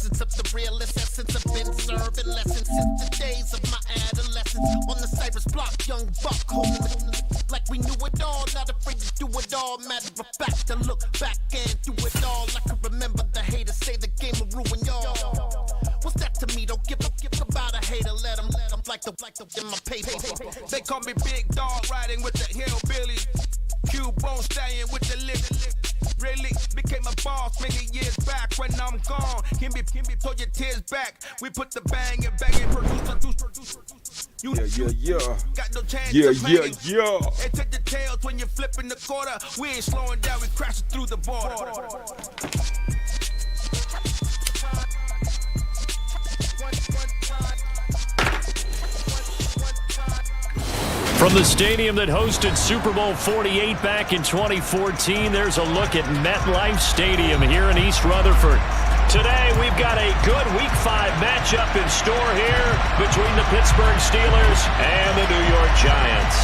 essence of the realest essence. I've been serving lessons since the days of my adolescence. On the Cypress block, young buck, holding it like we knew it all. Not afraid to do it all. Matter of fact, I look back and do it all. I can remember the haters say the game will ruin y'all. What's that to me? Don't give about a hater. Let them like the in my paper. They call me Big Dog, riding with the hillbillies. Q-Bone stallion with the lip. Really became a boss many years back. When I'm gone, can be pull your tears back. We put the bang and produce. Yeah. Got no chance Yeah. And take the tails when you're flipping the quarter. We ain't slowing down, we crashing through the border. From the stadium that hosted Super Bowl 48 back in 2014, there's a look at MetLife Stadium here in East Rutherford. Today, we've got a good Week 5 matchup in store here between the Pittsburgh Steelers and the New York Giants.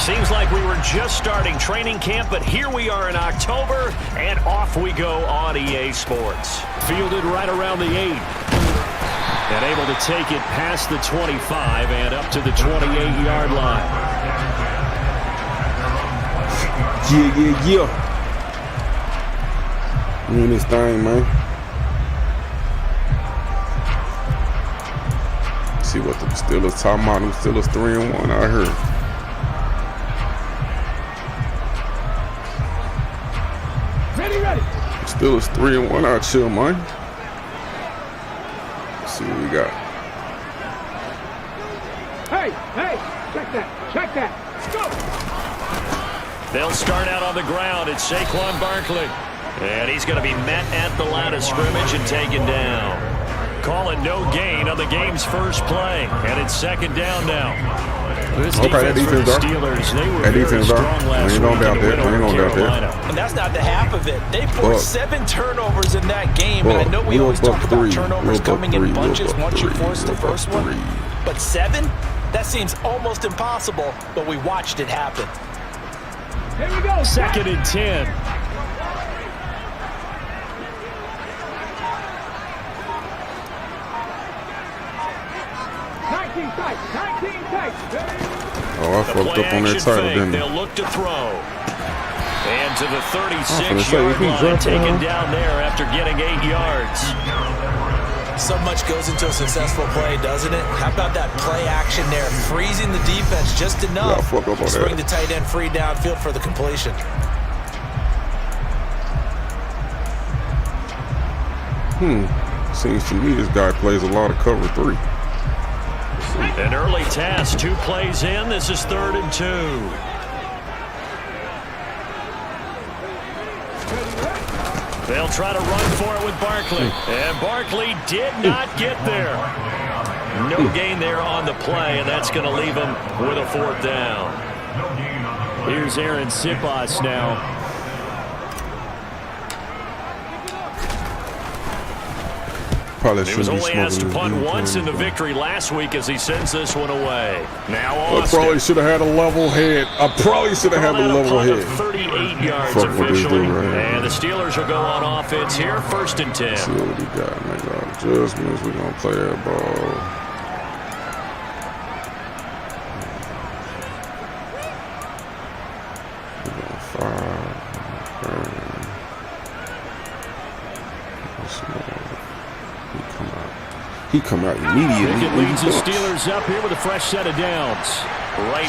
Seems like we were just starting training camp, but here we are in October, and off we go on EA Sports. Fielded right around the 8. And able to take it past the 25 and up to the 28-yard line. Yeah. We in this thing, man. See what the Steelers talking about. Them Steelers 3-1 out here. Ready. Steelers 3-1 out here, man. See what we got. Hey, check that. Go! They'll start out on the ground. It's Saquon Barkley. And he's going to be met at the line of scrimmage and taken down. Calling no gain on the game's first play. And it's second down now. This defense for the Steelers, they were very strong last week in the win over Carolina. And that's not the half of it. They forced 7 turnovers in that game. And I know we always talk about turnovers coming in bunches once you force the first one. But 7? That seems almost impossible. But we watched it happen. Here we go. Second and 10. Oh, I fucked up on that title, didn't I? They'll look to throw. And to the 36-yard line, taken down there after getting 8 yards. So much goes into a successful play, doesn't it? How about that play action there? Freezing the defense just enough to bring the tight end free downfield for the completion. Seems to me this guy plays a lot of cover 3. An early task, 2 plays in. This is 3rd and 2. They'll try to run for it with Barkley. And Barkley did not get there. No gain there on the play, and that's going to leave him with a 4th down. Here's Aaron Siposs now. He was only asked to punt once in the victory last week as he sends this one away. Now Austin. I probably should have had a level head. 38 yards officially. And the Steelers will go on offense here, 1st and 10. See what he got. Make our adjustments. We're going to play that ball. We're going to 5. He come out immediately. Pickett leads the Steelers up here with a fresh set of downs.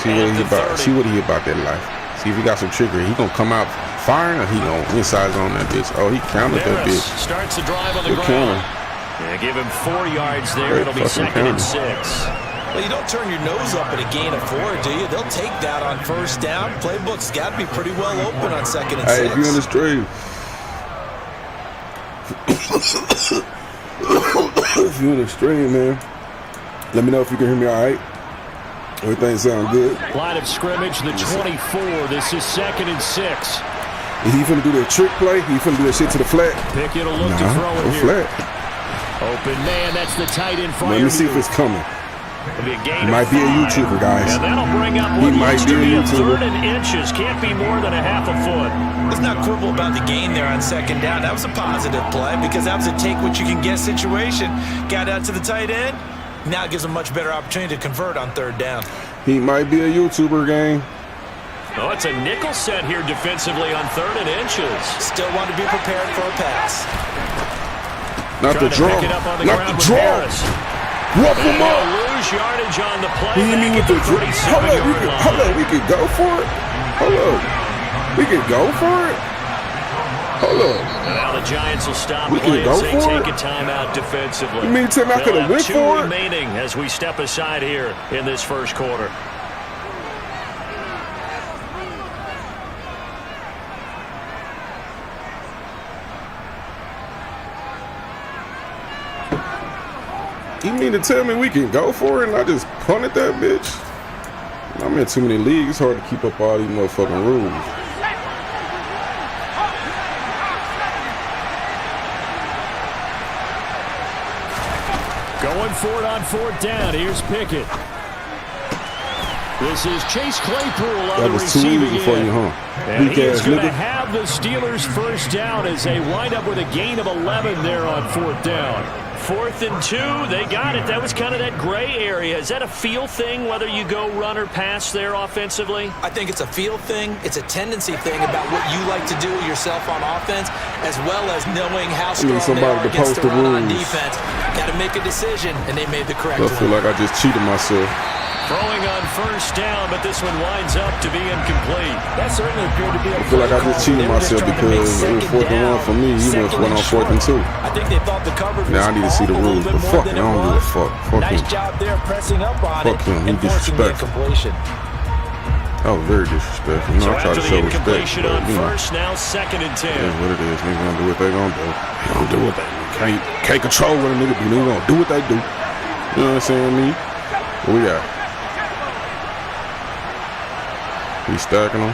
See what he about that life. See if he got some trickery. He gonna come out firing or he gonna inside on that bitch. Oh, he counted that bitch. Starts the drive on the ground. Yeah, give him 4 yards there. It'll be 2nd and 6. Well, you don't turn your nose up at a gain of 4, do you? They'll take that on 1st down. Playbook's got to be pretty well open on 2nd and 6. Hey, if you're in the stream. If you're in the stream, man, let me know if you can hear me all right. Everything sound good. Line of scrimmage, the 24. This is 2nd and 6. Is he finna do that trick play? He finna do that shit to the flat? Pickett will look to throw it here. Flat. Open man, that's the tight end. Let me see if it's coming. It'll be a gain He might be a YouTuber, guys. And that'll bring up He what might looks be to a be a YouTuber. 3rd and inches. Can't be more than a half a foot. Let's not quibble about the gain there on 2nd down. That was a positive play because that was a take-what-you-can-get situation. Got out to the tight end. Now it gives him a much better opportunity to convert on 3rd down. He might be a YouTuber, gang. Oh, it's a nickel set here defensively on 3rd and inches. Still want to be prepared for a pass. Not the draw. Not the draw. Rough him up. Lose yardage on the play. He hit me with the draw. Hold up, we could go for it. Hold up. We could go for it. Hold up. Now the Giants will stop We play can as go they for take it? a timeout defensively. You mean Tim, I could have went for Two it? remaining as we step aside here in this first quarter. You mean to tell me we can go for it and I just punted that bitch? I'm in too many leagues. It's hard to keep up all these motherfucking rules. Going for it on 4th down. Here's Pickett. This is Chase Claypool on That the was too receiving easy for you, end. huh? And Weak he is ass going to nigga. have the Steelers first down as they wind up with a gain of 11 there on 4th down. 4th and 2, they got it. That was kind of that gray area. Is that a feel thing, whether you go run or pass there offensively? I think it's a feel thing. It's a tendency thing about what you like to do yourself on offense, as well as knowing how strong they are against the run on defense. Got to make a decision, and they made the correct I one. feel like I just cheated myself. Throwing on first down, but this one winds up to be incomplete. That certainly appeared to be a I feel like I just cheated myself because it was 4th and 1 for me. You went on 4th and 2. I think they thought the coverage Now I need to see the rules, but fuck it, I don't give a fuck. Fuck nice him. job there pressing up on Fuck it him, he and forcing the disrespectful. incompletion. That was very disrespectful. You know, I try to show respect, but on you know, first, now 2nd and 10. it is what it is. Niggas gonna do what they gonna do. They gonna do what they do. Can't control what a nigga do. They gonna do what they do. You know what I'm saying, me? What we got? We stacking them.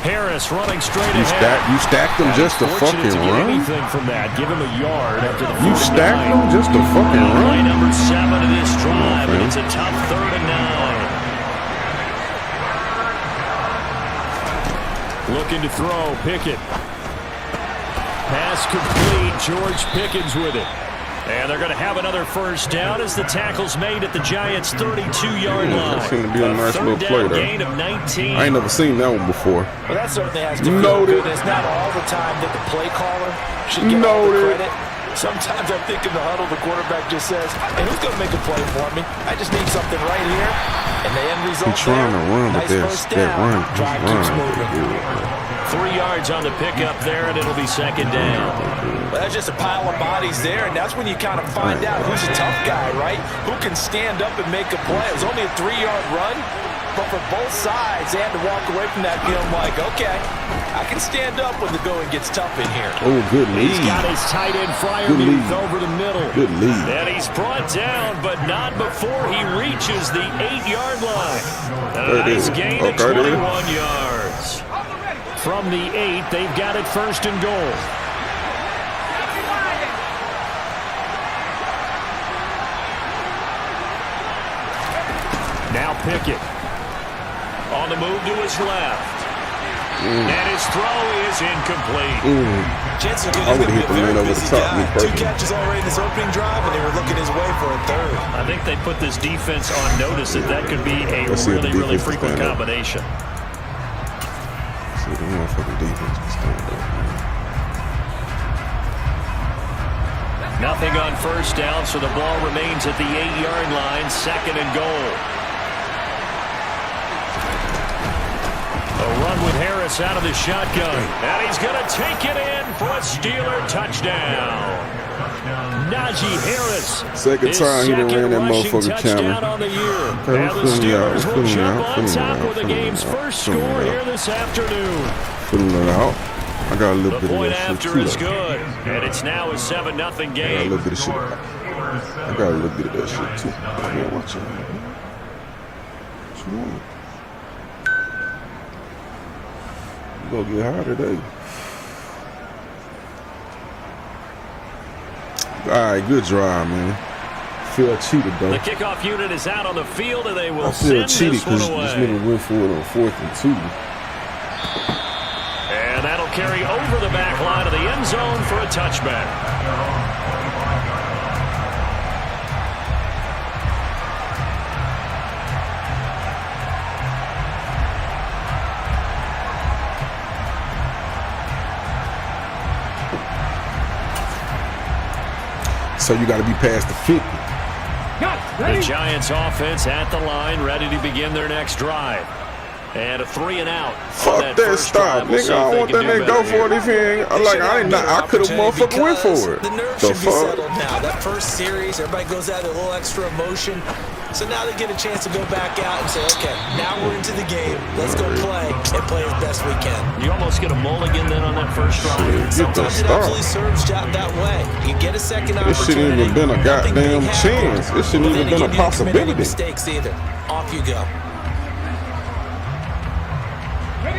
Harris running straight ahead. You stacked them just to fucking to get run? anything from that. Give him a yard after the You stacked them just to fucking Play run? number 7 of this drive, Okay. and it's a tough 3rd and 9. Looking to throw, Pickett. Pass complete, George Pickens with it. And they're going to have another first down as the tackle's made at the Giants' 32-yard line. That seemed to be a nice little play there. Gain of 19. I ain't never seen that one before. Well, that certainly has to feel good. It's not all the time that the play caller should get all the credit. Sometimes I think in the huddle, the quarterback just says, hey, who's going to make a play for me? I just need something right here. And the end result He's trying to run, but nice that run, drive keeps moving. 3 yards on the pickup there, and it'll be 2nd down. Well, that's just a pile of bodies there, and that's when you kind of find out who's a tough guy, right? Who can stand up and make a play. It was only a 3-yard run, but for both sides, they had to walk away from that feeling like, okay, I can stand up when the going gets tough in here. Oh, good lead. He's got his tight end Freiermuth over the middle. Good lead. And he's brought down, but not before he reaches the 8-yard line. A nice gain of 21 yards. From the 8, they've got it 1st and goal. Now Pickett. On the move to his left. And his throw is incomplete. Chances are I would have hit the man over the top. Me 2 personally. catches already in this opening drive, and they were looking his way for a 3rd. I think they put this defense on notice that could be a Let's see if the really defense frequent can stand up. combination. See, the motherfucking defense can stand up, man. Nothing on first down, so the ball remains at the 8-yard line, 2nd and goal. A run with Harris out of the shotgun. And he's going to take it in for a Steeler touchdown. Najee Harris. Second time he done ran that motherfucking touchdown camera. on the year. Okay, And the Steelers will jump on top with the feeling game's it out, first feeling score it out. here this afternoon. Filling it out. I got a little The bit of point that shit after too. is though. good, and it's now a 7-0 I got a game. little bit of shit. I got a little bit of that shit too. Man, watch it. What you want? You gonna get high today. Alright, good drive, man. feel cheated, though. The kickoff unit is out on the field, and they will I feel send cheated this one because away. this nigga went for it on 4th and 2. And that'll carry over the back line of the end zone for a touchback. So you got to be past the 50. The Giants offense at the line, ready to begin their next drive. And a 3 and out. Fuck that stop, nigga. I don't want that nigga go for it if he ain't. I could have motherfucking went for it. The nerves should be settled now. That first series, everybody goes out with a little extra emotion. So now they get a chance to go back out and say, okay, now we're into the game. Let's go play and play as best we can. You almost get a mulligan then on that first drive. Sometimes it actually serves that way. You get a second opportunity. This shouldn't even been a goddamn chance. This shouldn't even been a possibility. Mistakes either. Off you go.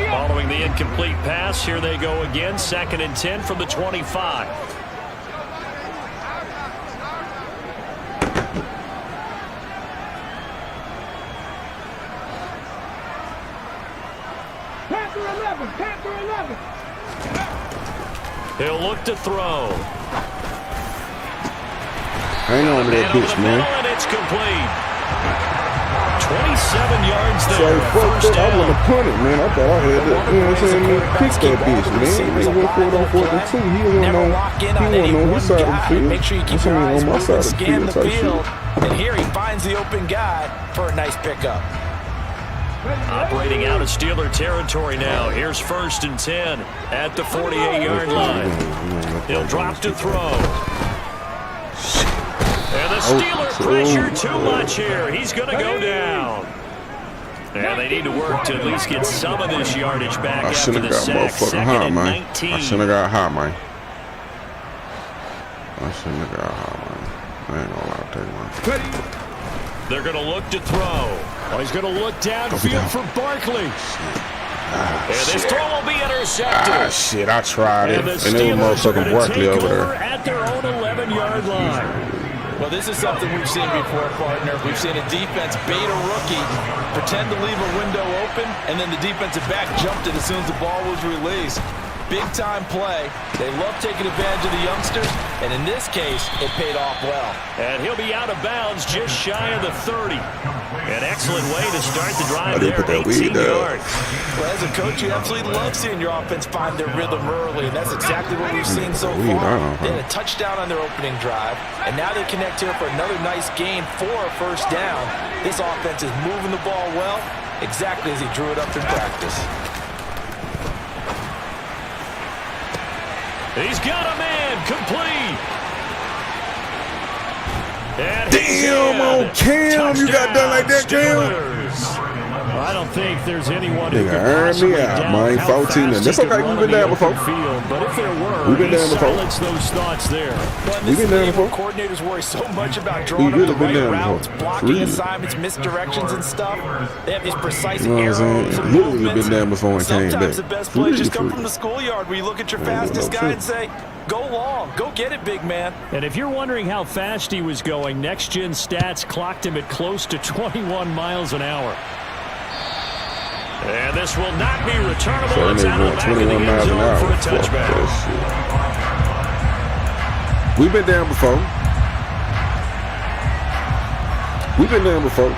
Following the incomplete pass, here they go again. 2nd and 10 from the 25. Panther 11. He'll look to throw. Hang on to that bitch, man. And it's complete. 27 yards there. So fuck First that. I down. would have punted, man. I thought I had that. You know what I'm saying? Kick that bitch, man. He went for it on 4th and 2. He wasn't on his side of the field. Make sure you keep your eyes moving, scan the field. And here he finds the open guy for a nice pickup. Operating out of Steeler territory now. Here's 1st and 10 at the 48-yard line. He'll drop to throw. And the Steeler pressure too much here. He's going to go down. And they need to work to at least get some of this yardage back after the sack. 2nd and 19. I shouldn't have got high, man. I shouldn't have got high, man. I ain't gonna lie, I'll tell you, man. They're going to look to throw. Oh, he's going to look downfield for Barkley. And this throw will be intercepted. Ah, shit, I tried it. And the And there was Steelers are motherfucking going to Barkley take over over there. at their own 11-yard line. Well, this is something we've seen before, partner. We've seen a defense bait a rookie, pretend to leave a window open, and then the defensive back jumped it as soon as the ball was released. Big-time play. They love taking advantage of the youngsters, and in this case, it paid off well. And he'll be out of bounds just shy of the 30. An excellent way to start the drive there, 18 yards. Well, as a coach, you absolutely love seeing your offense find their rhythm early, and that's exactly what we've seen so far. They had a touchdown on their opening drive, and now they connect here for another nice gain for a first down. This offense is moving the ball well, exactly as he drew it up in practice. He's got a man complete. And Damn, on Cam, you got done like that, Cam? I don't think there's anyone who Nigga, can earn possibly me out, doubt man. how 14 fast That's he can okay, run we've been in there the before. open field. But if there were, We've been he there before. silenced those thoughts there. Well, We've been there before. Coordinators worry so much about drawing really up the been right there routes, before. blocking Really. assignments, misdirections and stuff. They have these precise You know what I'm arrows saying? and Literally movements. been there before and came Sometimes back. the best plays just come Really. from the schoolyard where you look at your Yeah, fastest no guy shit. and say, go long, go get it, big man. And if you're wondering how fast he was going, Next Gen Stats clocked him at close to 21 miles an hour. And this will not be returnable. So It's out of the back of the 21 end miles an zone hour. for a Fuck touchback. that shit. We've been down before. We've been down before.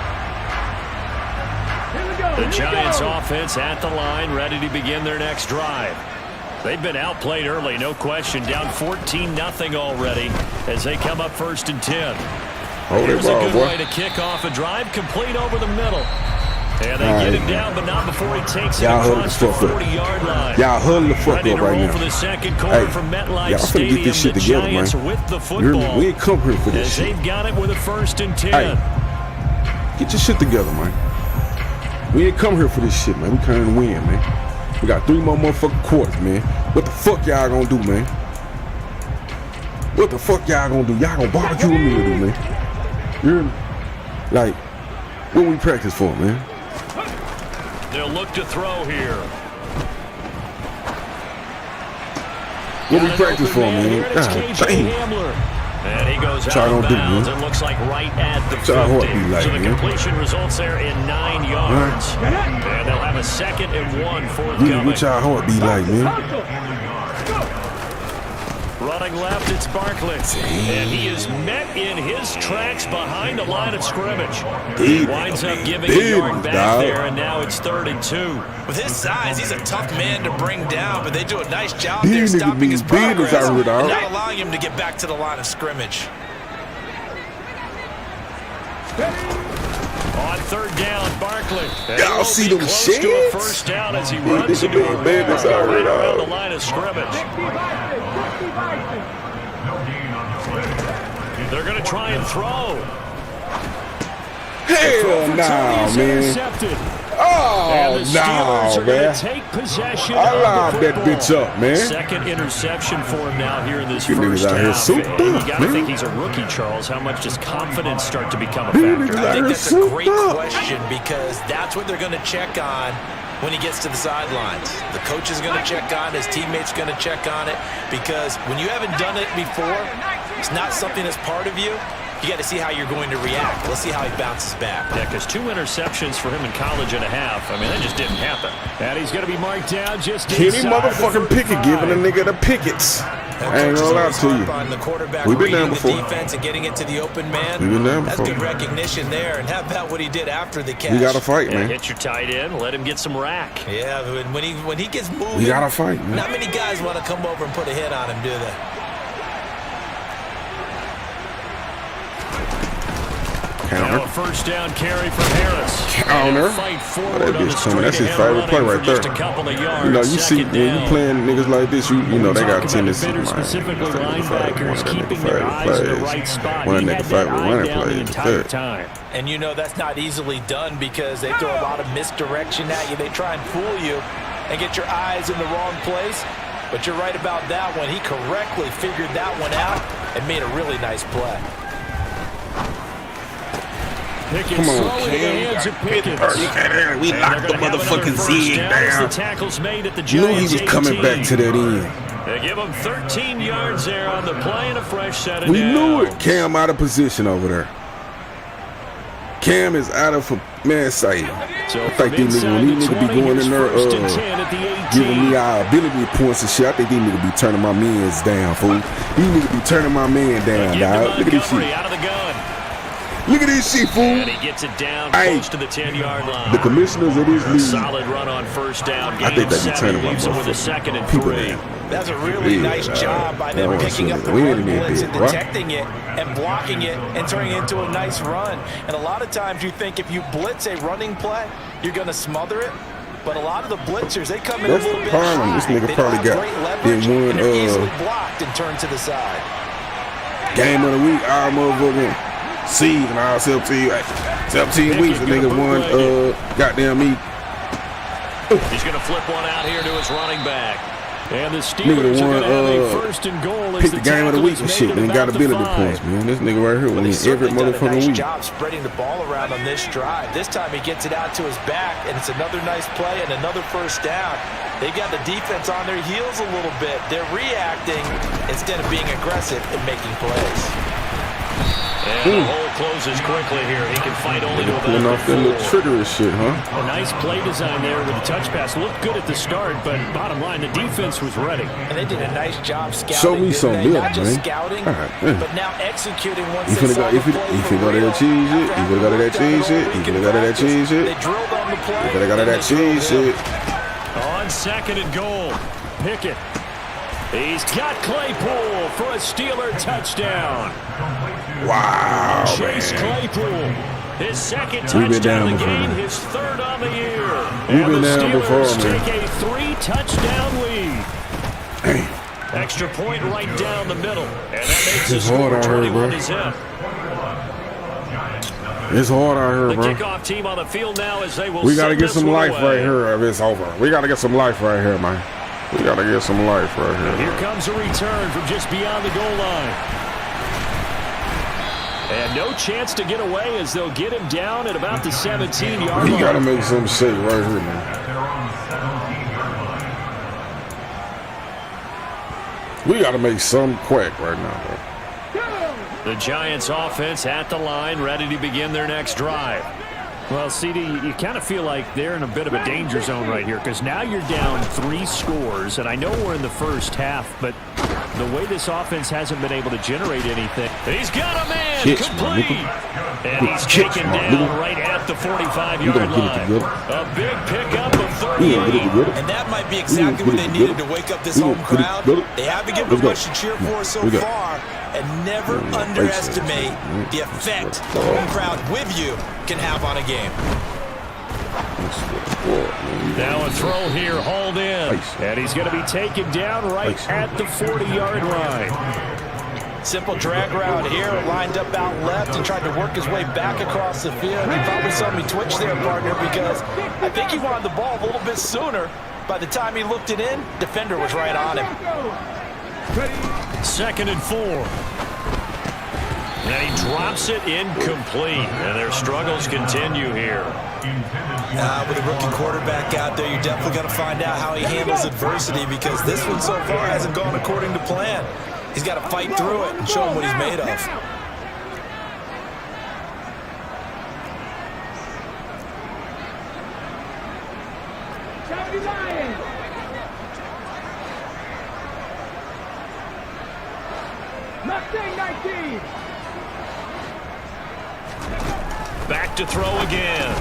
The Giants offense at the line, ready to begin their next drive. They've been outplayed early, no question. Down 14-0 already as they come up 1st and 10. Here's a good way to kick off a drive, complete over the middle. And they get him down, but not before he takes it across the 40-yard line. Y'all huddle the fuck Ready up to right roll now. for the second quarter from MetLife Stadium. Get this shit the together, Giants man. with the football. We ain't come here for this as shit. they've got it with a 1st and 10. Hey, get your shit together, man. We ain't come here for this shit, man. We come here to win, man. We got 3 more motherfucking quarters, man. What the fuck y'all gonna do, man? What the fuck y'all gonna do? Y'all gonna barbecue with me or do, man? You hear me? Like, what we practice for, man? They'll look to throw here. What we practice for, man? God damn. And he goes out of bounds. It looks like right at the 50. Like, so the completion results there in 9 yards. And they'll have a 2nd and 1 forthcoming. What y'all heart be like, man? Running left, it's Barkley. And he is met in his tracks behind the line of scrimmage. He winds up giving a yard back there, and now it's 3rd and 2. With his size, he's a tough man to bring down, but they do a nice job there stopping his progress and not allowing him to get back to the line of scrimmage. On 3rd down, Barkley. Y'all see them shades? To a first down as he runs into a man right around the line of scrimmage. They're going to try and throw. Hell no, man. Oh, no, man. Take possession. I lobbed that bitch up, man. 2nd interception for him now here in this first half. You got to think he's a rookie, Charles. How much does confidence start to become a factor? I think that's a great question because that's what they're going to check on when he gets to the sidelines. The coach is going to check on it. His teammates going to check on it because when you haven't done it before, it's not something that's part of you. You got to see how you're going to react. Let's see how he bounces back. Yeah, because 2 interceptions for him in college and a half. I mean, that just didn't happen. And he's going to be marked down just Kenny motherfucking Pickett giving a nigga the pickets. I ain't gonna lie to you. We've been down before. The defense and getting it to the open man. We've been down before. That's good recognition there. And how about what he did after the catch? We got to fight, man. Hit your tight end. Let him get some rack. Yeah, when he gets moving, we got to fight, man. Not many guys want to come over and put a hit on him, do they? Now a first down carry from Harris. Counter. That's his favorite play right there. You know, you see when you playing niggas like this, you know they got tendency. Specifically linebackers keeping their eyes in the right spot. One nigga fight with running plays. And you know that's not easily done because they throw a lot of misdirection at you. They try and fool you and get your eyes in the wrong place. But you're right about that one. He correctly figured that one out and made a really nice play. Come on, Cam. We locked the motherfucking Zig down. You knew he was coming back to that end. They give him 13 yards there on the play and a fresh set of We knew it. Cam out of position over there. Cam is out of sight. So I think these niggas be going in there giving me our ability points and shit. I think these niggas be turning my mans down, fool. These niggas be turning my man down, dog. Look at this shit. Out of the gun. Look at this shit, fool. And he gets it down close to the 10-yard line. The commissioners of this league. Solid run on first down. I think they be turning my with a 2nd and 3. That's a really nice job by them picking up the run blitz and detecting it and blocking it and turning it into a nice run. And a lot of times you think if you blitz a running play, you're going to smother it. But a lot of the blitzers, they come in a little bit high. This nigga probably got one easily blocked and turned to the side. Game of the week, our motherfucking season, our 17 weeks. The nigga won goddamn me. He's going to flip one out here to his running back. And the Steelers are going to have a first and goal. Pick the game of the week and shit, man. Got ability points, man. This nigga right here winning every motherfucking week. Job spreading the ball around on this drive. This time he gets it out to his back, and it's another nice play and another first down. They've got the defense on their heels a little bit. They're reacting instead of being aggressive and making plays. And the hole closes quickly here. He can fight only to pulling off that little triggerous shit, huh? A nice play design there with the touch pass. Looked good at the start, but bottom line, the defense was ready. And they did a nice job scouting. Show me some milk, Not just man. scouting, but now executing once they saw the play. You finna go to that cheese shit. You finna go to that cheese shit. You finna go to that cheese shit. They drilled on the play. You finna go to that cheese shit. On 2nd and goal, Pickett. He's got Claypool for a Steeler touchdown. Wow, Chase Claypool, his 2nd touchdown of the game, his 3rd on the year. And the Steelers take a 3-touchdown lead. Damn. Extra point right down the middle. And that makes it's hard out here, bro. It's hard out here, bro. The kickoff team on the field now as they will. We got to get some life right here if it's over. We got to get some life right here, man. We got to get some life right here. Here comes a return from just beyond the goal line. And no chance to get away as they'll get him down at about the 17-yard line. You got to make some shit right here, man. We got to make some quack right now, bro. The Giants offense at the line, ready to begin their next drive. Well, CD, you kind of feel like they're in a bit of a danger zone right here because now you're down 3 scores, and I know we're in the first half, but the way this offense hasn't been able to generate anything. He's got a man complete, and he's taken down right at the 45-yard line. A big pickup of 38. And that might be exactly what they needed to wake up this home crowd. They haven't given them much to cheer for so far. And never underestimate the effect the home crowd with you can have on a game. Now a throw here, hauled in. And he's going to be taken down right at the 40-yard line. Simple drag route here, lined up out left and tried to work his way back across the field. You probably saw me twitch there, partner, because I think he wanted the ball a little bit sooner. By the time he looked it in, defender was right on him. 2nd and 4. And he drops it incomplete. And their struggles continue here. With a rookie quarterback out there, you're definitely going to find out how he handles adversity because this one so far hasn't gone according to plan. He's got to fight through it and show him what he's made of. Back to throw again.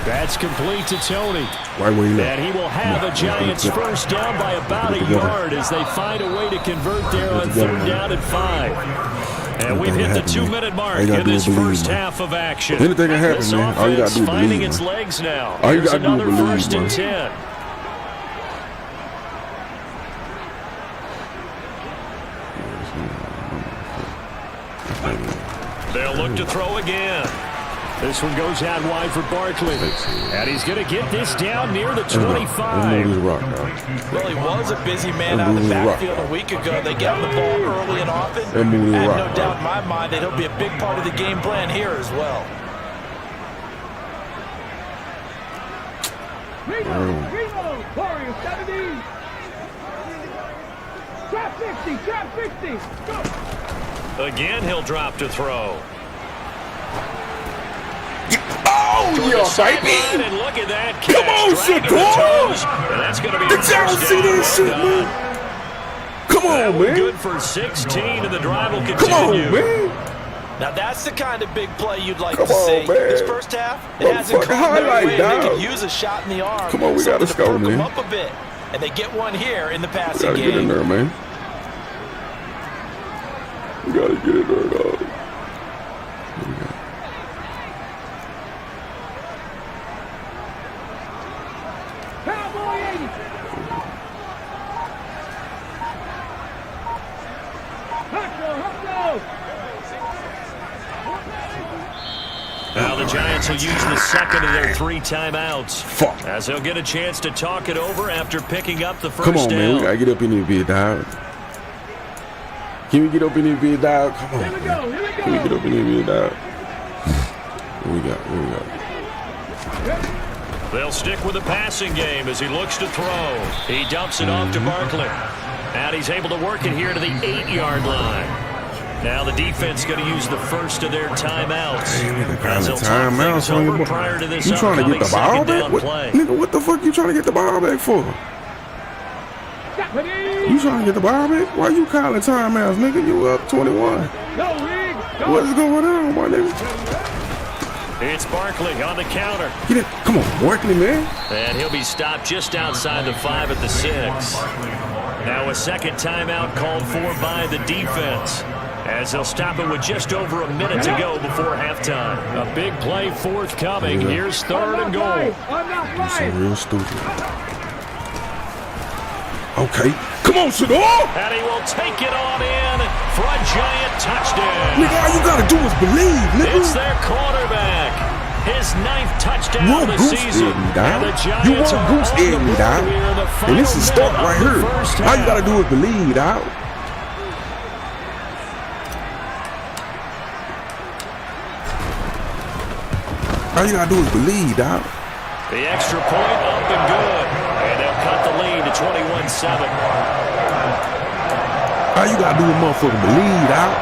That's complete to Tony. And he will have a Giants first down by about a yard as they find a way to convert there on 3rd down and 5. And we've hit the 2-minute mark in this first half of action. Anything can happen, man. All you got to do is believe, finding its legs now. All you got to do is another believe, 1st and 10. They'll look to throw again. This one goes out wide for Barkley. And he's going to get this down near the 25. Well, he was a busy man out of the backfield a week ago. They get him the ball early and often. And no doubt in my mind that he'll be a big part of the game plan here as well. Reload, Warriors 70. Trap 60, trap 60. Go. Again, he'll drop to throw. Oh, yeah, baby! And look at that catch. Come on, Shakur! And that's going to be did y'all see this shit, man? Come on, man. Good for 16, and the drive will continue. Come on, man. Now, that's the kind of big play you'd like to see. This first half, it hasn't come highlight, way. They could use a shot in the arm. Come on, we got to score, man. Them up a bit, and they get one here in the passing game. We got to get in there, man. We got to get in there, dog. Now the Giants will use the second of their 3 timeouts. Fuck. As they'll get a chance to talk it over after picking up the first down. Come on, man. We got to get up in here, dog. Can we get up in here, dog? Come on, man. Can we get up in here, dog? What we got? They'll stick with the passing game as he looks to throw. He dumps it off to Barkley. And he's able to work it here to the 8-yard line. Now the defense going to use the first of their timeouts. Timeouts on your prior to this you trying to get the ball back? Nigga, what the fuck you trying to get the ball back for? You trying to get the ball back? Why you calling timeouts, nigga? You up 21. What is going on, my nigga? It's Barkley on the counter. Get it. Come on, Barkley, man. And he'll be stopped just outside the 5 at the 6. Now a second timeout called for by the defense, as they'll stop it with just over a minute to go before halftime. A big play forthcoming. Here's 3rd and goal. You're so real stupid. Okay. Come on, Shador! And he will take it on in for a Giant touchdown. Nigga, all you gotta do is believe, nigga. It's their quarterback. His 9th touchdown of the season. You want goose egg me, dog. And this is stuck right here. All you gotta do is believe, dog. All you gotta do is believe, dog. The extra point up and good. And they'll cut the lead to 21-7. All you gotta do is motherfucking believe, dog.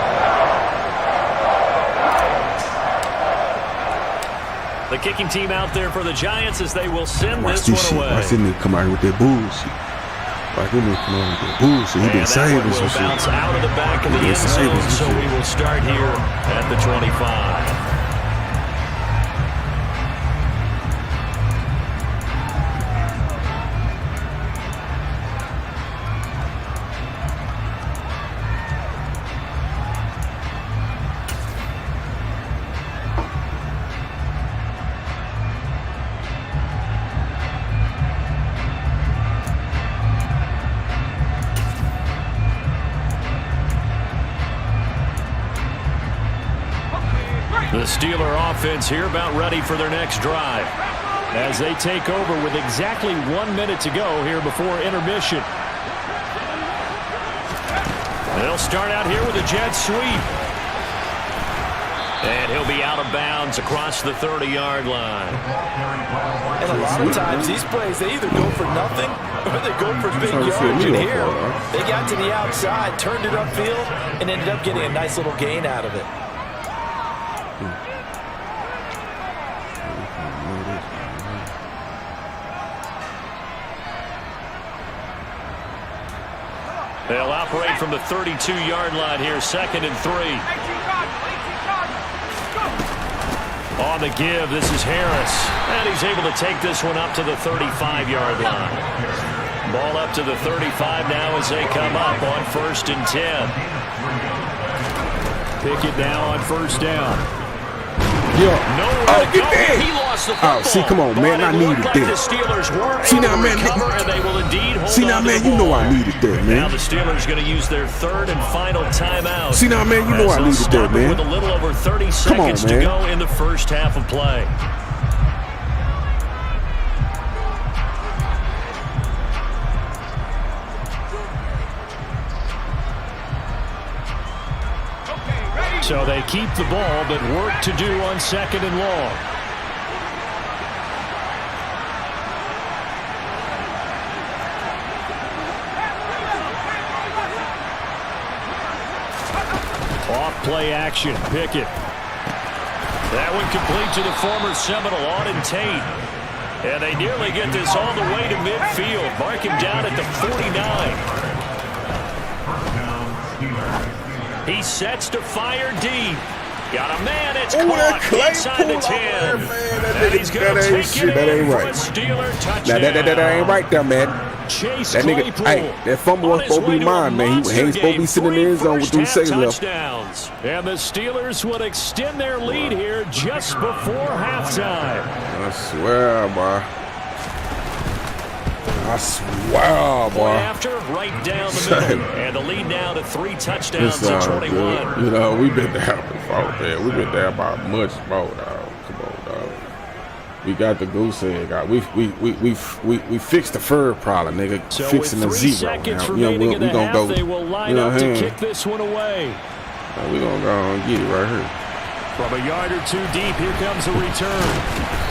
The kicking team out there for the Giants as they will send this one away. Watch this nigga come out here with that bullshit. Watch this nigga come out with that bullshit. He been saving some shit. Bounce out of the back of the end zone, so we will start here at the 25. The Steeler offense here about ready for their next drive as they take over with exactly 1 minute to go here before intermission. They'll start out here with a jet sweep. And he'll be out of bounds across the 30-yard line. And a lot of times these plays, they either go for nothing or they go for big yardage. And here, they got to the outside, turned it upfield, and ended up getting a nice little gain out of it. They'll operate from the 32-yard line here, 2nd and 3. On the give, this is Harris. And he's able to take this one up to the 35-yard line. Ball up to the 35 now as they come up on 1st and 10. Pickett now on 1st down. Oh, get that! He lost the football. Oh, see, come on, man. I needed that. See now, man. See now, man. You know I needed that, man. Now the Steelers going to use their 3rd and final timeout. See now, man. You know I needed that, man. With a little over 30 seconds to go in the first half of play. So they keep the ball, but work to do on 2nd and long. Off play action, Pickett. That one complete to the former Seminole, Auden Tate. And they nearly get this all the way to midfield. Mark him down at the 49. He sets to fire deep. Got a man. It's caught inside the 10. And he's going to take it in for a Steeler touchdown. That ain't right there, man. Chase that nigga, hey, that fumble was supposed to be mine, man. He ain't supposed to be sitting in the end zone with 3 seconds left. And the Steelers would extend their lead here just before halftime. I swear, boy. I swear, boy. After, right down the middle. And the lead now to 3 touchdowns to 21. Good. You know, we've been down before, man. We've been down by much more, dog. Come on, dog. We got the goose egg. We fixed the fur problem, nigga. So fixing the 0 now. You know, we gonna go. They will line up to kick this one away. We gonna go and get it right here. From a yard or 2 deep, here comes a return.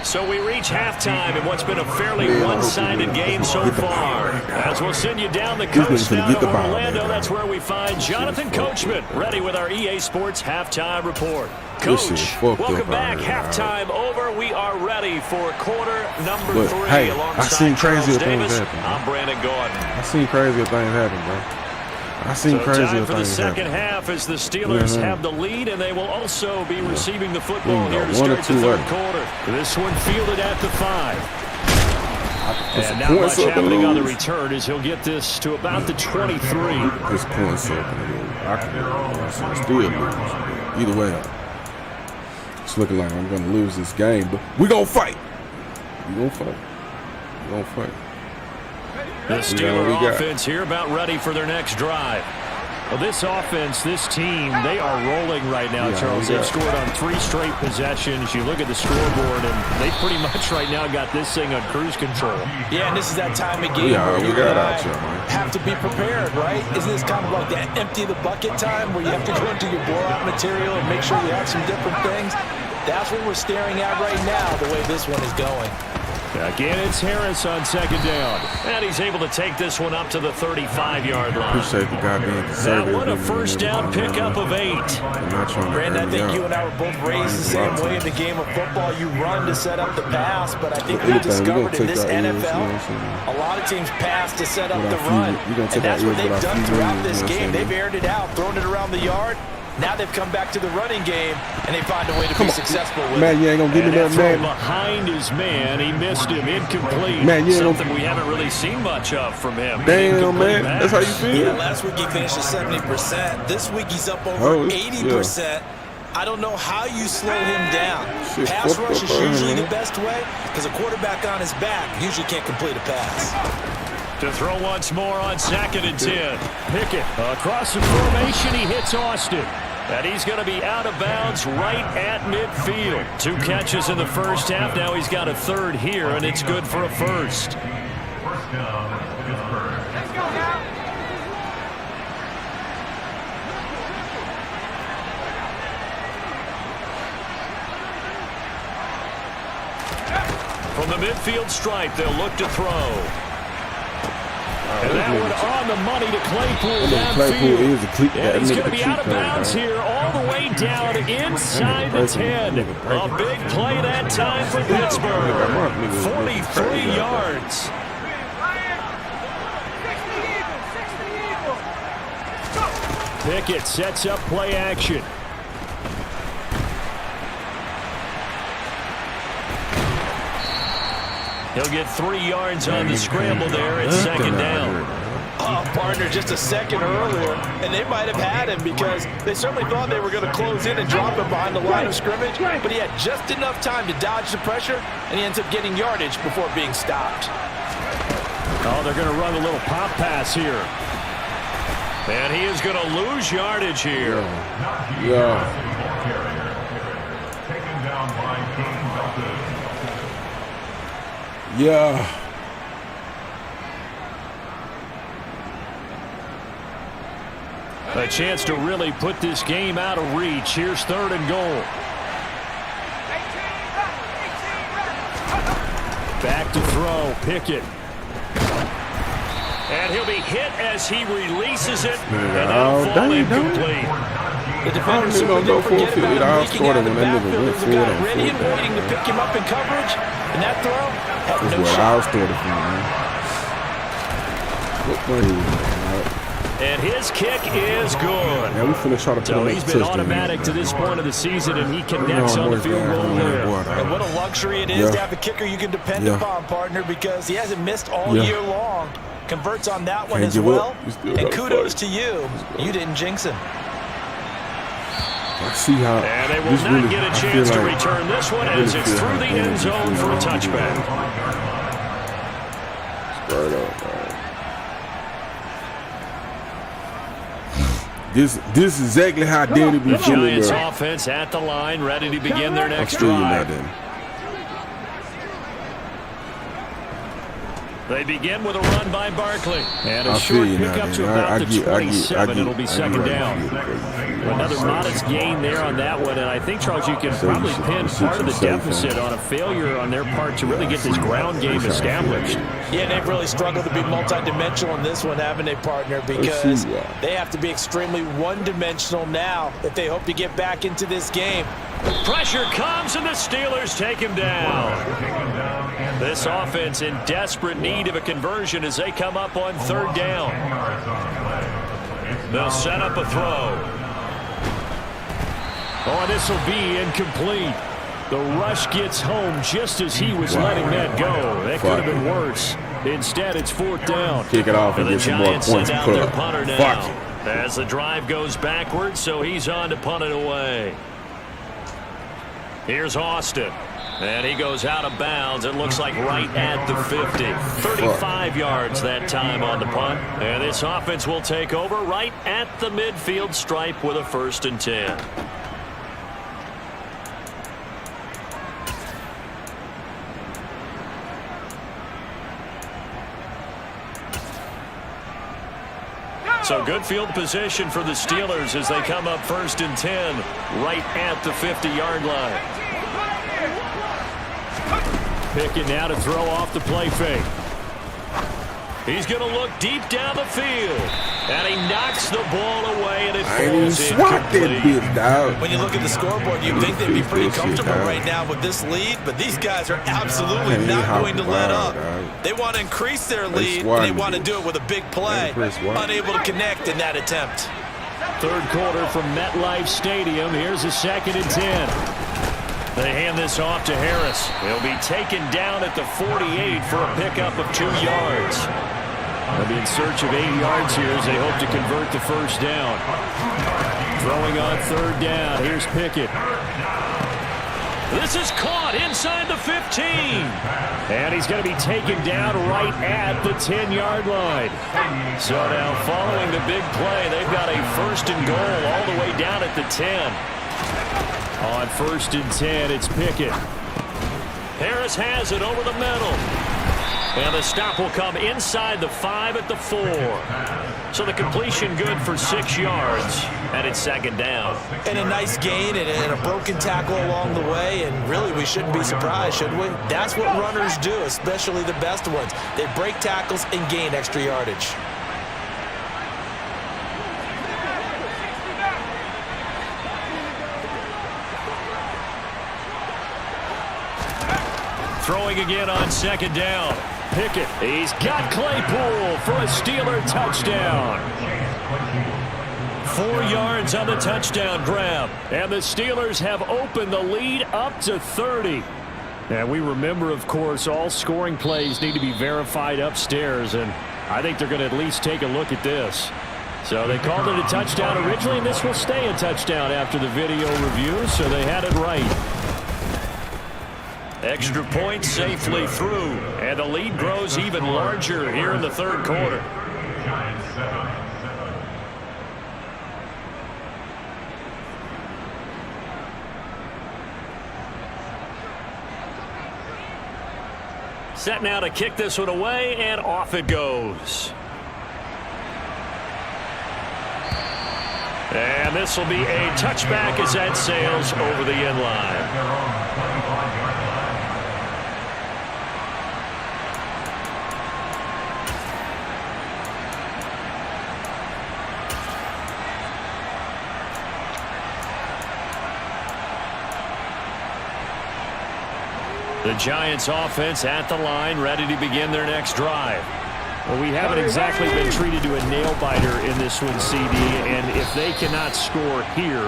So we reach halftime in what's been a fairly one-sided game so far. As we'll send you down the coast down to Orlando, that's where we find Jonathan Coachman, ready with our EA Sports Halftime Report. Coach, welcome back. Halftime over. We are ready for quarter number 3. Hey, I seen crazier things happen. I'm Brandon Gordon. I seen crazier things happen, bro. I seen crazier things happen. For the second half as the Steelers have the lead, and they will also be receiving the football here to start the third quarter. This one fielded at the 5. And not much happening on the return as he'll get this to about the 23. This point's up. I can still lose. Either way, it's looking like I'm going to lose this game, but we're going to fight. We're going to fight. We're going to fight. The Steeler offense here about ready for their next drive. Well, this offense, this team, they are rolling right now, Charles. They've scored on 3 straight possessions. You look at the scoreboard, and they pretty much right now got this thing on cruise control. Yeah, and this is that time of game where you and I have to be prepared, right? Isn't this kind of like that empty the bucket time where you have to go into your blowout material and make sure you have some different things? That's what we're staring at right now, the way this one is going. Again, it's Harris on second down. And he's able to take this one up to the 35-yard line. Appreciate the guy being conservative. That one a first down pickup of 8. Brandon, I think you and I were both raised the same way in the game of football. You run to set up the pass, but I think we discovered in this NFL, a lot of teams pass to set up the run. And that's what they've done throughout this game. They've aired it out, thrown it around the yard. Now they've come back to the running game, and they find a way to be successful with man, it. you ain't gonna give me that, man. Behind his man, he missed him, incomplete. Man, you Something we haven't really seen much of from him. Damn, man, that's how you feel? Yeah, last week he finished at 70%. This week he's up over 80%. Yeah. I don't know how you slow him down. Pass rush is usually the best way, because a quarterback on his back usually can't complete a pass. To throw once more on 2nd and 10. Pickett across the formation, he hits Austin. And he's going to be out of bounds right at midfield. 2 catches in the first half. Now he's got a 3rd here, and it's good for a first. From the midfield stripe, they'll look to throw. And that one on the money to Claypool downfield. And he's going to be out of bounds here all the way down inside the 10. A big play that time for Pittsburgh. 43 yards. Pickett sets up play action. He'll get 3 yards on the scramble there at 2nd down. Partner, just a second earlier, and they might have had him because they certainly thought they were going to close in and drop him behind the line of scrimmage, but he had just enough time to dodge the pressure, and he ends up getting yardage before being stopped. Oh, they're going to run a little pop pass here. And he is going to lose yardage here. Yeah. Yeah. A chance to really put this game out of reach. Here's 3rd and goal. Back to throw. Pickett. And he'll be hit as he releases it. And that'll fall incomplete. The defenders don't go for it. It outscored him when that nigga went for it. Ready and waiting to pick him up in coverage. And that throw had no shot. Outscored it from him, man. And his kick is good. Yeah, we finna try to so he's been automatic to this point of the season, and he connects on the field goal there. And what a luxury it is to have a kicker you can depend upon, partner, because he hasn't missed all year long. Converts on that one as well. And kudos to you. You didn't jinx him. I see how. And they will not get a chance to return this one as it's through the end zone for a touchback. Straight up, man. This is exactly how Danny be feeling. Giants offense at the line, ready to begin their next drive. They begin with a run by Barkley. And a short pickup to about the 27. It'll be 2nd down. Another modest gain there on that one. And I think, Charles, you can probably pin part of the deficit on a failure on their part to really get this ground game established. Yeah, they've really struggled to be multidimensional in this one, haven't they, partner? Because they have to be extremely one-dimensional now if they hope to get back into this game. Pressure comes, and the Steelers take him down. This offense in desperate need of a conversion as they come up on 3rd down. They'll set up a throw. Oh, this will be incomplete. The rush gets home just as he was letting that go. That could have been worse. Instead, it's 4th down. Kick it off and get some more points. Out their punter now. As the drive goes backwards, so he's on to punt it away. Here's Austin. And he goes out of bounds. It looks like right at the 50. 35 yards that time on the punt. And this offense will take over right at the midfield stripe with a 1st and 10. So good field position for the Steelers as they come up 1st and 10 right at the 50-yard line. Pickett now to throw off the play fake. He's going to look deep down the field. And he knocks the ball away, and it falls incomplete. When you look at the scoreboard, you'd think they'd be pretty comfortable right now with this lead, but these guys are absolutely not going to let up. They want to increase their lead, and they want to do it with a big play. Unable to connect in that attempt. Third quarter from MetLife Stadium. Here's a 2nd and 10. They hand this off to Harris. He'll be taken down at the 48 for a pickup of 2 yards. They'll be in search of 8 yards here as they hope to convert the first down. Throwing on 3rd down. Here's Pickett. This is caught inside the 15. And he's going to be taken down right at the 10-yard line. So now following the big play, they've got a 1st and goal all the way down at the 10. On 1st and 10, it's Pickett. Harris has it over the middle. And the stop will come inside the 5 at the 4. So the completion good for 6 yards. And it's 2nd down. And a nice gain and a broken tackle along the way. And really, we shouldn't be surprised, should we? That's what runners do, especially the best ones. They break tackles and gain extra yardage. Throwing again on 2nd down. Pickett. He's got Claypool for a Steeler touchdown. 4 yards on the touchdown grab. And the Steelers have opened the lead up to 30. And we remember, of course, all scoring plays need to be verified upstairs. And I think they're going to at least take a look at this. So they called it a touchdown originally, and this will stay a touchdown after the video review. So they had it right. Extra point safely through, and the lead grows even larger here in the 3rd quarter. Set now to kick this one away, and off it goes. And this will be a touchback as that sails over the end line. The Giants offense at the line, ready to begin their next drive. Well, we haven't exactly been treated to a nail-biter in this one, CD, and if they cannot score here,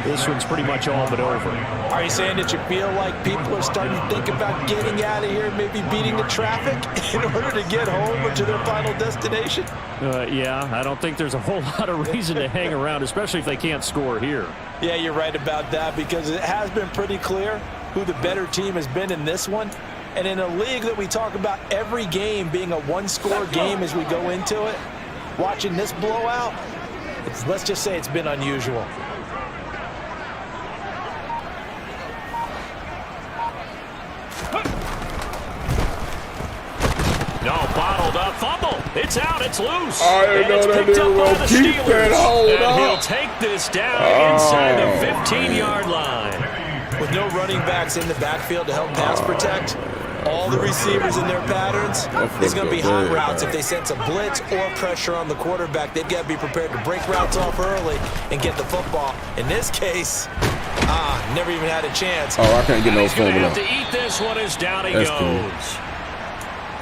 this one's pretty much all but over. Are you saying that you feel like people are starting to think about getting out of here, maybe beating the traffic in order to get home or to their final destination? Yeah, I don't think there's a whole lot of reason to hang around, especially if they can't score here. Yeah, you're right about that, because it has been pretty clear who the better team has been in this one. And in a league that we talk about every game being a one-score game as we go into it, watching this blowout, let's just say it's been unusual. No, bottled up fumble. It's out. It's loose. I didn't know that they were going to keep that hold up. And he'll take this down inside the 15-yard line. With no running backs in the backfield to help pass protect, all the receivers in their patterns, there's going to be hot routes. If they sense a blitz or pressure on the quarterback, they've got to be prepared to break routes off early and get the football. In this case, never even had a chance. Oh, I can't get no formula. He's going to have to eat this one as down he goes. Cool.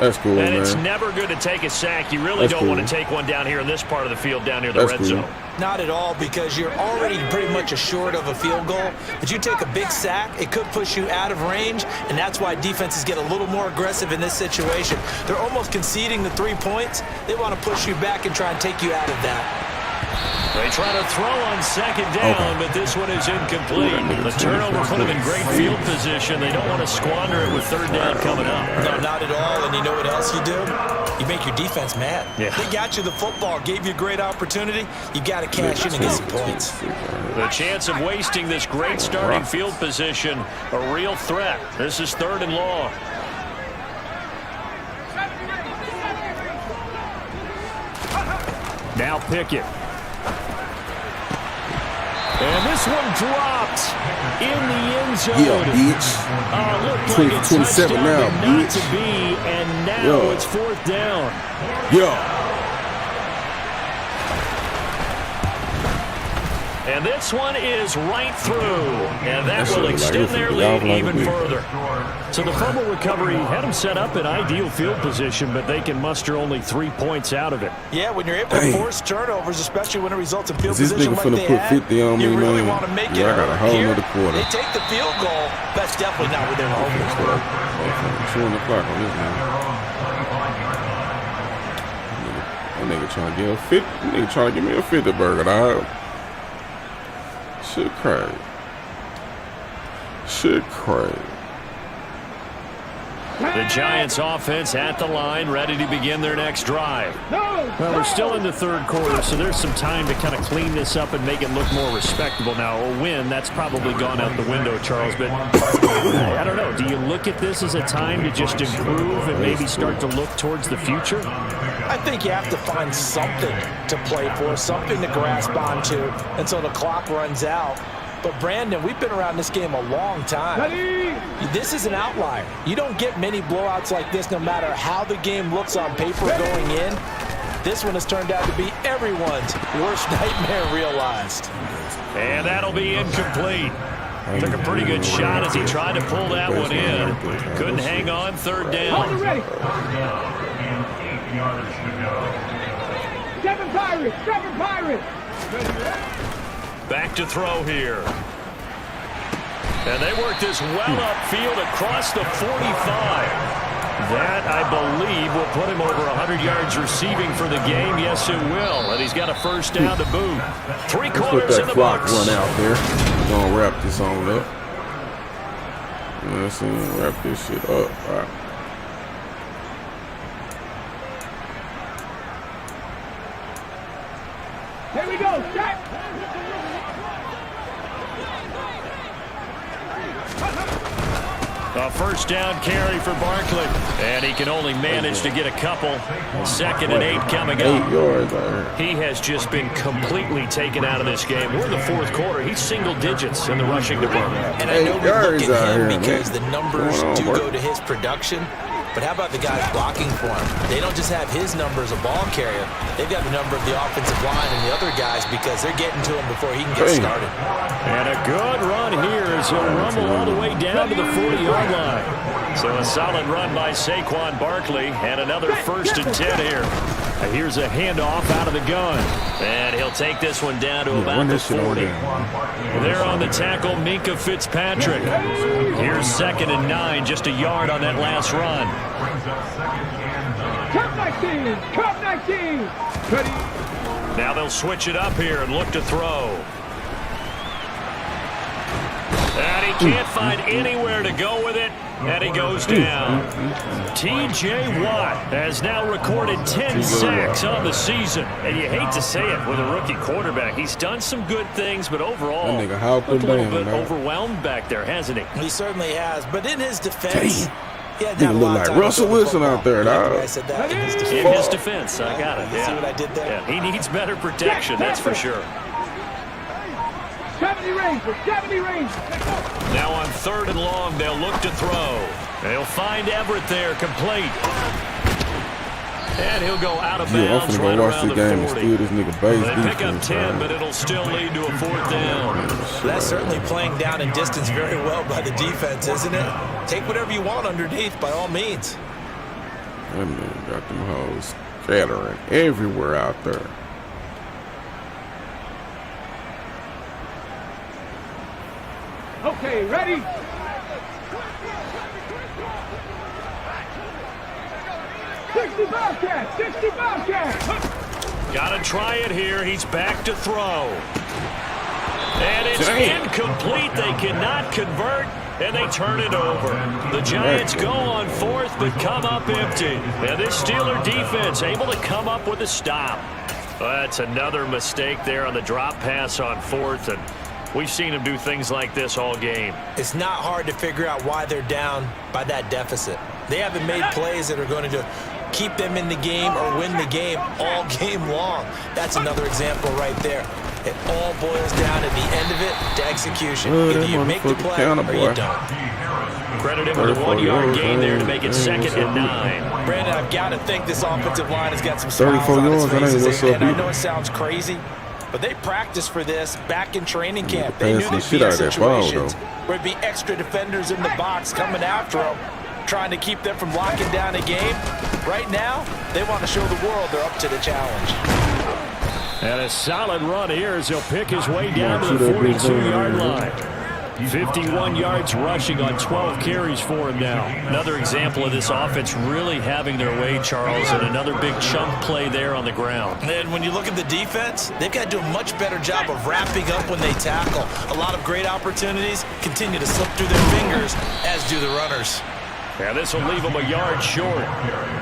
That's cool, and man. It's never good to take a sack. You really don't want to take one down here in this part of the field, down near the red zone. Not at all, because you're already pretty much assured of a field goal. But you take a big sack, it could push you out of range, and that's why defenses get a little more aggressive in this situation. They're almost conceding the 3 points. They want to push you back and try and take you out of that. They try to throw on second down, but this one is incomplete. The turnover put them in great field position. They don't want to squander it with third down coming up. No, not at all. And you know what else you do? You make your defense mad. Yeah. They got you the football, gave you a great opportunity. You got to cash in and get some points. The chance of wasting this great starting field position, a real threat. This is 3rd and long. Now Pickett. And this one dropped in the end zone. Yeah, bitch. Looked like it's 27 now, bitch. To be, and now it's 4th down. Yeah. And this one is right through. And that will extend their lead even further. So the fumble recovery had them set up in ideal field position, but they can muster only 3 points out of it. Yeah, when you're able to force turnovers, especially when it results in field this position nigga like finna put 50 on me, you really man. want to make it I got a whole here. nother quarter. They take the field goal. That's definitely not within the home score. 2 on the clock on this man. That nigga trying to get a 50. That nigga trying to give me a 50 burger, dog. Shit crazy. Shit crazy. The Giants offense at the line, ready to begin their next drive. Well, we're still in the 3rd quarter, so there's some time to kind of clean this up and make it look more respectable. Now, a win, that's probably gone out the window, Charles, but I don't know. Do you look at this as a time to just improve and maybe start to look towards the future? I think you have to find something to play for, something to grasp onto until the clock runs out. But, Brandon, we've been around this game a long time. This is an outlier. You don't get many blowouts like this no matter how the game looks on paper going in. This one has turned out to be everyone's worst nightmare realized. And that'll be incomplete. Took a pretty good shot as he tried to pull that one in. Couldn't hang on, 3rd down. Seven Pirates! Back to throw here. And they work this well upfield across the 45. That, I believe, will put him over 100 yards receiving for the game. Yes, it will. And he's got a 1st down to boot. 3 quarters in the box. Run out there. We're going to wrap this on up. Let's wrap this shit up. All right. Here we go, Jack! A 1st down carry for Barkley. And he can only manage to get a couple. 2nd and 8 coming up. 8 yards out here. He has just been completely taken out of this game. We're in the 4th quarter. He's single digits in the rushing department. And I know we look at him because the numbers do go to his production. But how about the guys blocking for him? They don't just have his number as a ball carrier. They've got the number of the offensive line and the other guys because they're getting to him before he can get started. And a good run here as he'll rumble all the way down to the 40-yard line. So a solid run by Saquon Barkley and another 1st and 10 here. Here's a handoff out of the gun. And he'll take this one down to about the 40. There on the tackle, Minkah Fitzpatrick. Here's 2nd and 9, just a yard on that last run. Cup 19! Now they'll switch it up here and look to throw. And he can't find anywhere to go with it. And he goes down. T.J. Watt has now recorded 10 sacks on the season. And you hate to say it with a rookie quarterback. He's done some good things, but overall, looked a little bit overwhelmed back there, hasn't he? He certainly has. But in his defense, He look like Russell Wilson out there, dog. I said that in his defense. In his defense, I got it. You see what I did there? Yeah, he needs better protection, that's for sure. 70 range. Now on 3rd and long, they'll look to throw. They'll find Everett there, complete. And he'll go out of bounds right around the 40. This nigga base They pick up 10, but it'll still lead to a 4th down. That's certainly playing down in distance very well by the defense, isn't it? Take whatever you want underneath, by all means. That man got them hoes scattering everywhere out there. Okay, ready? $60 Bobcats! Gotta try it here. He's back to throw. And it's incomplete. They cannot convert, and they turn it over. The Giants go on 4th, but come up empty. And this Steeler defense able to come up with a stop. That's another mistake there on the drop pass on 4th, and we've seen them do things like this all game. It's not hard to figure out why they're down by that deficit. They haven't made plays that are going to keep them in the game or win the game all game long. That's another example right there. It all boils down at the end of it to execution. Either you make the play or you don't. Credit him with a 1-yard gain there to make it 2nd and 9. Brandon, I've got to think this offensive line has got some smiles 34 on its yards, faces. And I know it sounds crazy, but they practiced for this back in training camp. They knew there'd be situations where it'd be extra defenders in the box coming after them, trying to keep them from locking down a game. Right now, they want to show the world they're up to the challenge. And a solid run here as he'll pick his way down to the 42-yard line. 51 yards rushing on 12 carries for him now. Another example of this offense really having their way, Charles, and another big chunk play there on the ground. And when you look at the defense, they've got to do a much better job of wrapping up when they tackle. A lot of great opportunities continue to slip through their fingers, as do the runners. Yeah, this will leave them a yard short.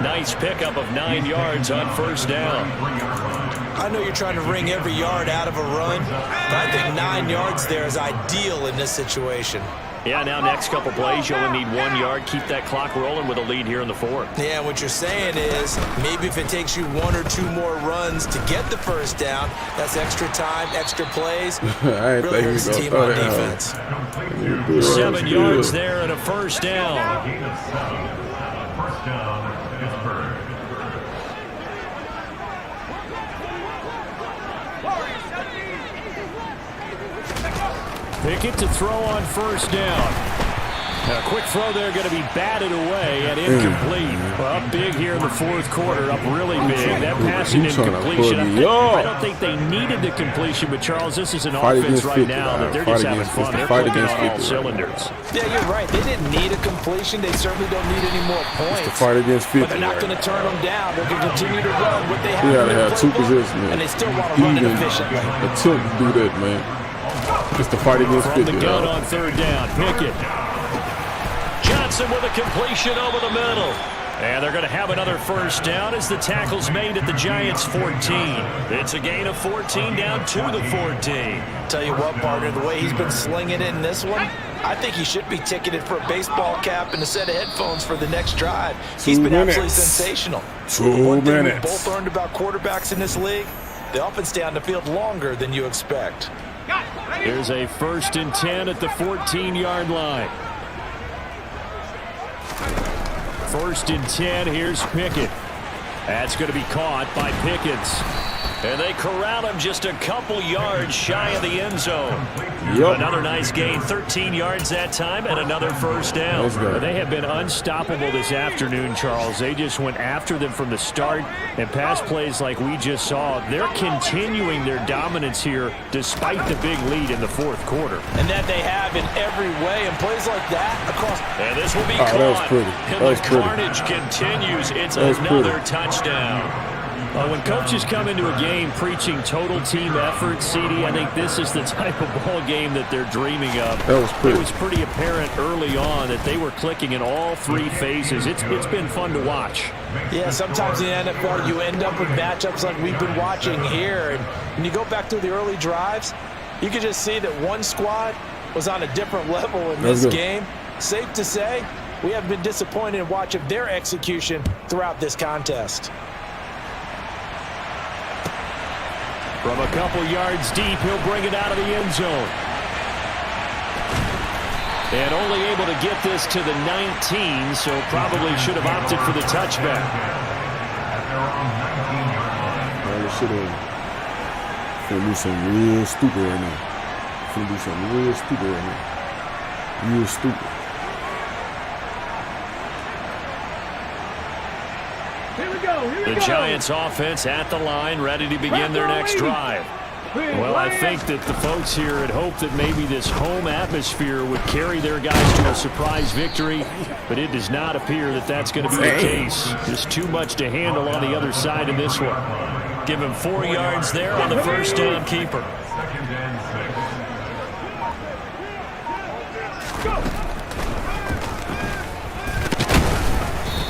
Nice pickup of 9 yards on first down. I know you're trying to wring every yard out of a run, but I think 9 yards there is ideal in this situation. Yeah, now next couple plays, you only need 1 yard. Keep that clock rolling with a lead here in the 4th. Yeah, what you're saying is maybe if it takes you 1 or 2 more runs to get the first down, that's extra time, extra plays. Really hurts the team on defense. 7 yards there and a first down. Pickett to throw on first down. A quick throw there going to be batted away and incomplete. Well, up big here in the 4th quarter, up really big. That passing incompletion. I don't think they needed the completion, but Charles, this is an offense right now that they're just having fun. They're clicking on all cylinders. Yeah, you're right. They didn't need a completion. They certainly don't need any more points. It's the fight against 50. But they're not going to turn them down. They're going to continue to run what they have. Yeah, they have 2 positions, man. And they still want to run it efficiently. Attempt to do that, man. It's the fight against 50. From the gun on 3rd down, Pickett. Johnson with a completion over the middle. And they're going to have another first down as the tackle's made at the Giants' 14. It's a gain of 14 down to the 14. Tell you what, partner, the way he's been slinging it in this one, I think he should be ticketed for a baseball cap and a set of headphones for the next drive. He's been absolutely sensational. 2 minutes. We've both learned about quarterbacks in this league. They often stay on the field longer than you expect. Here's a 1st and 10 at the 14-yard line. 1st and 10, here's Pickett. That's going to be caught by Pickens. And they corral him just a couple yards shy of the end zone. Yep. Another nice gain, 13 yards that time, and another first down. They have been unstoppable this afternoon, Charles. They just went after them from the start, and pass plays like we just saw, they're continuing their dominance here despite the big lead in the 4th quarter. And that they have in every way, and plays like that across. And this will be caught. That was pretty. And the carnage continues. It's another touchdown. When coaches come into a game preaching total team effort, CD, I think this is the type of ball game that they're dreaming of. That was pretty. It was pretty apparent early on that they were clicking in all 3 phases. It's been fun to watch. Yeah, sometimes in the NFL you end up with matchups like we've been watching here. And when you go back to the early drives, you can just see that one squad was on a different level in this game. Safe to say, we have been disappointed in watching their execution throughout this contest. From a couple yards deep, he'll bring it out of the end zone. And only able to get this to the 19, so probably should have opted for the touchback. Probably should have. Finna do something real stupid right now. Finna do something real stupid right now. Real stupid. The Giants offense at the line, ready to begin their next drive. Well, I think that the folks here had hoped that maybe this home atmosphere would carry their guys to a surprise victory, but it does not appear that that's going to be the case. Just too much to handle on the other side in this one. Give him 4 yards there on the first down keeper.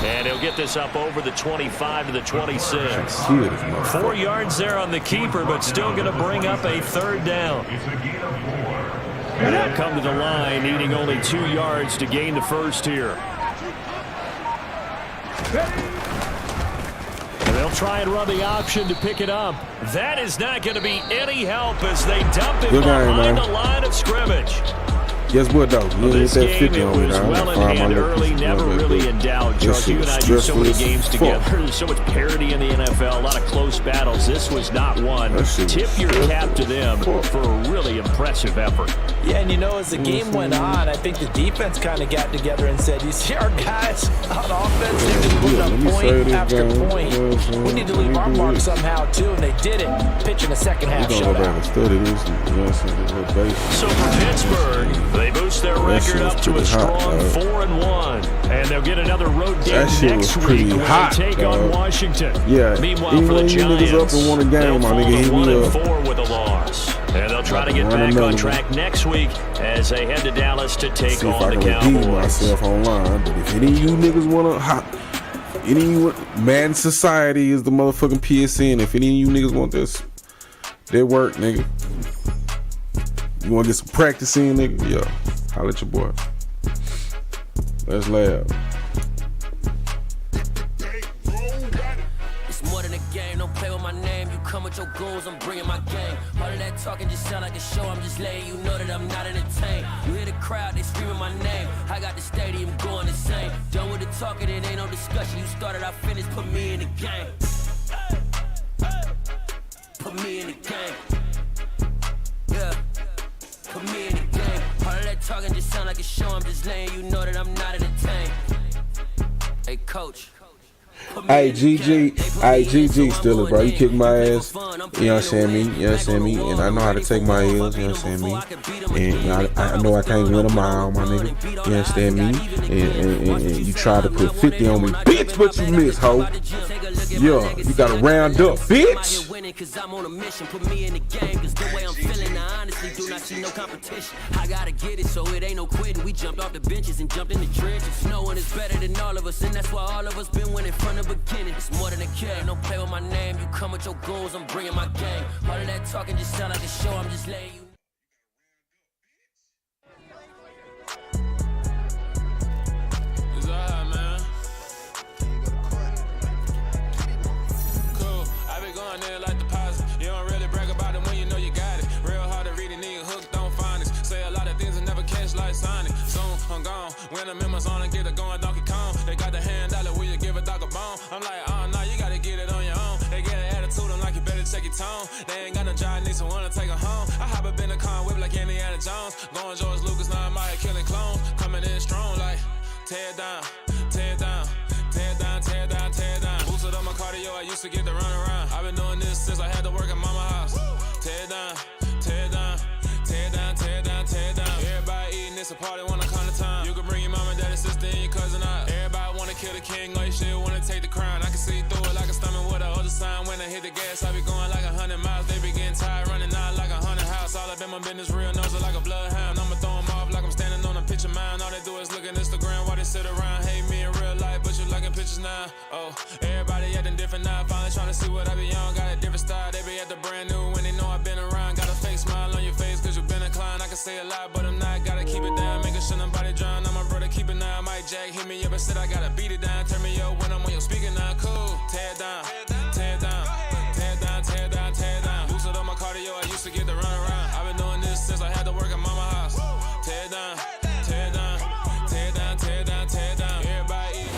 And he'll get this up over the 25 to the 26. 4 yards there on the keeper, but still going to bring up a 3rd down. And they'll come to the line, needing only 2 yards to gain the first here. And they'll try and run the option to pick it up. That is not going to be any help as they dump it Good game, behind man. the line of scrimmage. Guess what, though? Well, this game, it was well in hand early, never really in doubt. Charles, you and I do so many games together. There's so much parity in the NFL, a lot of close battles. This was not one. Tip your cap to them for a really impressive effort. Yeah, and you know, as the game went on, I think the defense kind of got together and said, you see our guys on offense, they're just putting up point after point. We need to leave our mark somehow, too, and they did it. Pitching a second-half shutout. So for Pittsburgh, they boost their record up to a strong 4-1, and they'll get another road game next week when they take on Washington. Yeah. Meanwhile, for the Giants, they'll fall to 1-4 with a loss, and they'll try to get back on track next week as they head to Dallas to take on the Cowboys. Myself online, but if any of you niggas want to, Madden Society is the motherfucking PSN. If any of you niggas want this, they work, nigga. You want to get some practice in, nigga? Yeah. Holla at your boy. Let's laugh. It's more than a game. Don't play with my name. You come with your goons, I'm bringing my game. All of that talking just sound like a show. I'm just letting you know that I'm not entertained. You hear the crowd, they screaming my name. I got the stadium going insane. Done with the talking, it ain't no discussion. You started, I finished. Put me in the game. Put me in the game. Yeah. Put me in the game. All of that talking just sound like a show. I'm just letting you know that I'm not entertained. Hey, coach. Hey, GG. Hey, GG Stiller, bro. You kick my ass. You know what I'm saying? Me. You know what I'm saying? Me. And I know how to take my L's. You know what I'm saying? Me. And you know, I know I can't win a mile, my nigga. You understand me? And you try to put 50 on me. Bitch, but you miss, ho. Yeah, you got to round up, bitch. Cause I'm on a mission, put me in the game. Cause the way I'm feeling, I honestly do not see no competition. I gotta get it, so it ain't no quitting. We jumped off the benches and jumped in the trenches. No one is better than all of us, and that's why all of us been winning from the beginning. It's more than a game, don't play with my name. You come with your goals, I'm bringing my game. All of that talking just sound like a show, I'm just letting you. Like deposit. You don't really brag about it when you know you got it. Real hard to read a nigga hook, don't find it. Say a lot of things and never catch like Sonic. Soon I'm gone. When the members on and get it going Donkey Kong. They got the hand dollar, will you give a dog a bone? I'm like, oh no, you gotta get it on your own. They get an attitude, I'm like, you better check your tone. They ain't got no job, need someone to take her home. I hop up in the car, whip like Indiana Jones. Going George Lucas, now I'm out killing clones. Coming in strong like, tear down, tear down. Tear down, tear down, tear down. Boosted up my cardio, I used to get to run around. I've been doing this since I had to work at mama house. Tear down, tear down, tear down, tear down, tear down. Everybody eating, it's a party when I come to time. You can bring your mama, daddy, sister, and your cousin out. Everybody wanna kill the king, like shit, wanna take the crown. I can see through it like a stomach with a other sign. When I hit the gas, I be going like 100 miles. They be getting tired, running out like 100 house. All up in my business, real nose like a bloodhound. I'ma throw them off like I'm standing on a picture mound. All they do is look at Instagram while they sit around. Hate me in real life, but you liking pictures now. Oh, everybody acting different now. Finally trying to see what I be on. Got a different style, they be at the brand new when they know I've been around. Got a fake smile on your face cause you been inclined. I can say a lot, but I'm not. Gotta keep it down, making sure nobody drown. I'm my brother, keep it now. Mike Jack hit me up and said I gotta beat it down. Turn me up when I'm on your speaker now. Cool, tear down, tear down, tear down, tear down, tear down. Boosted up my cardio, I used to get to run around. I've been doing this since I had to work at mama house. Tear down, tear down, tear down, tear down, tear down. Everybody eat.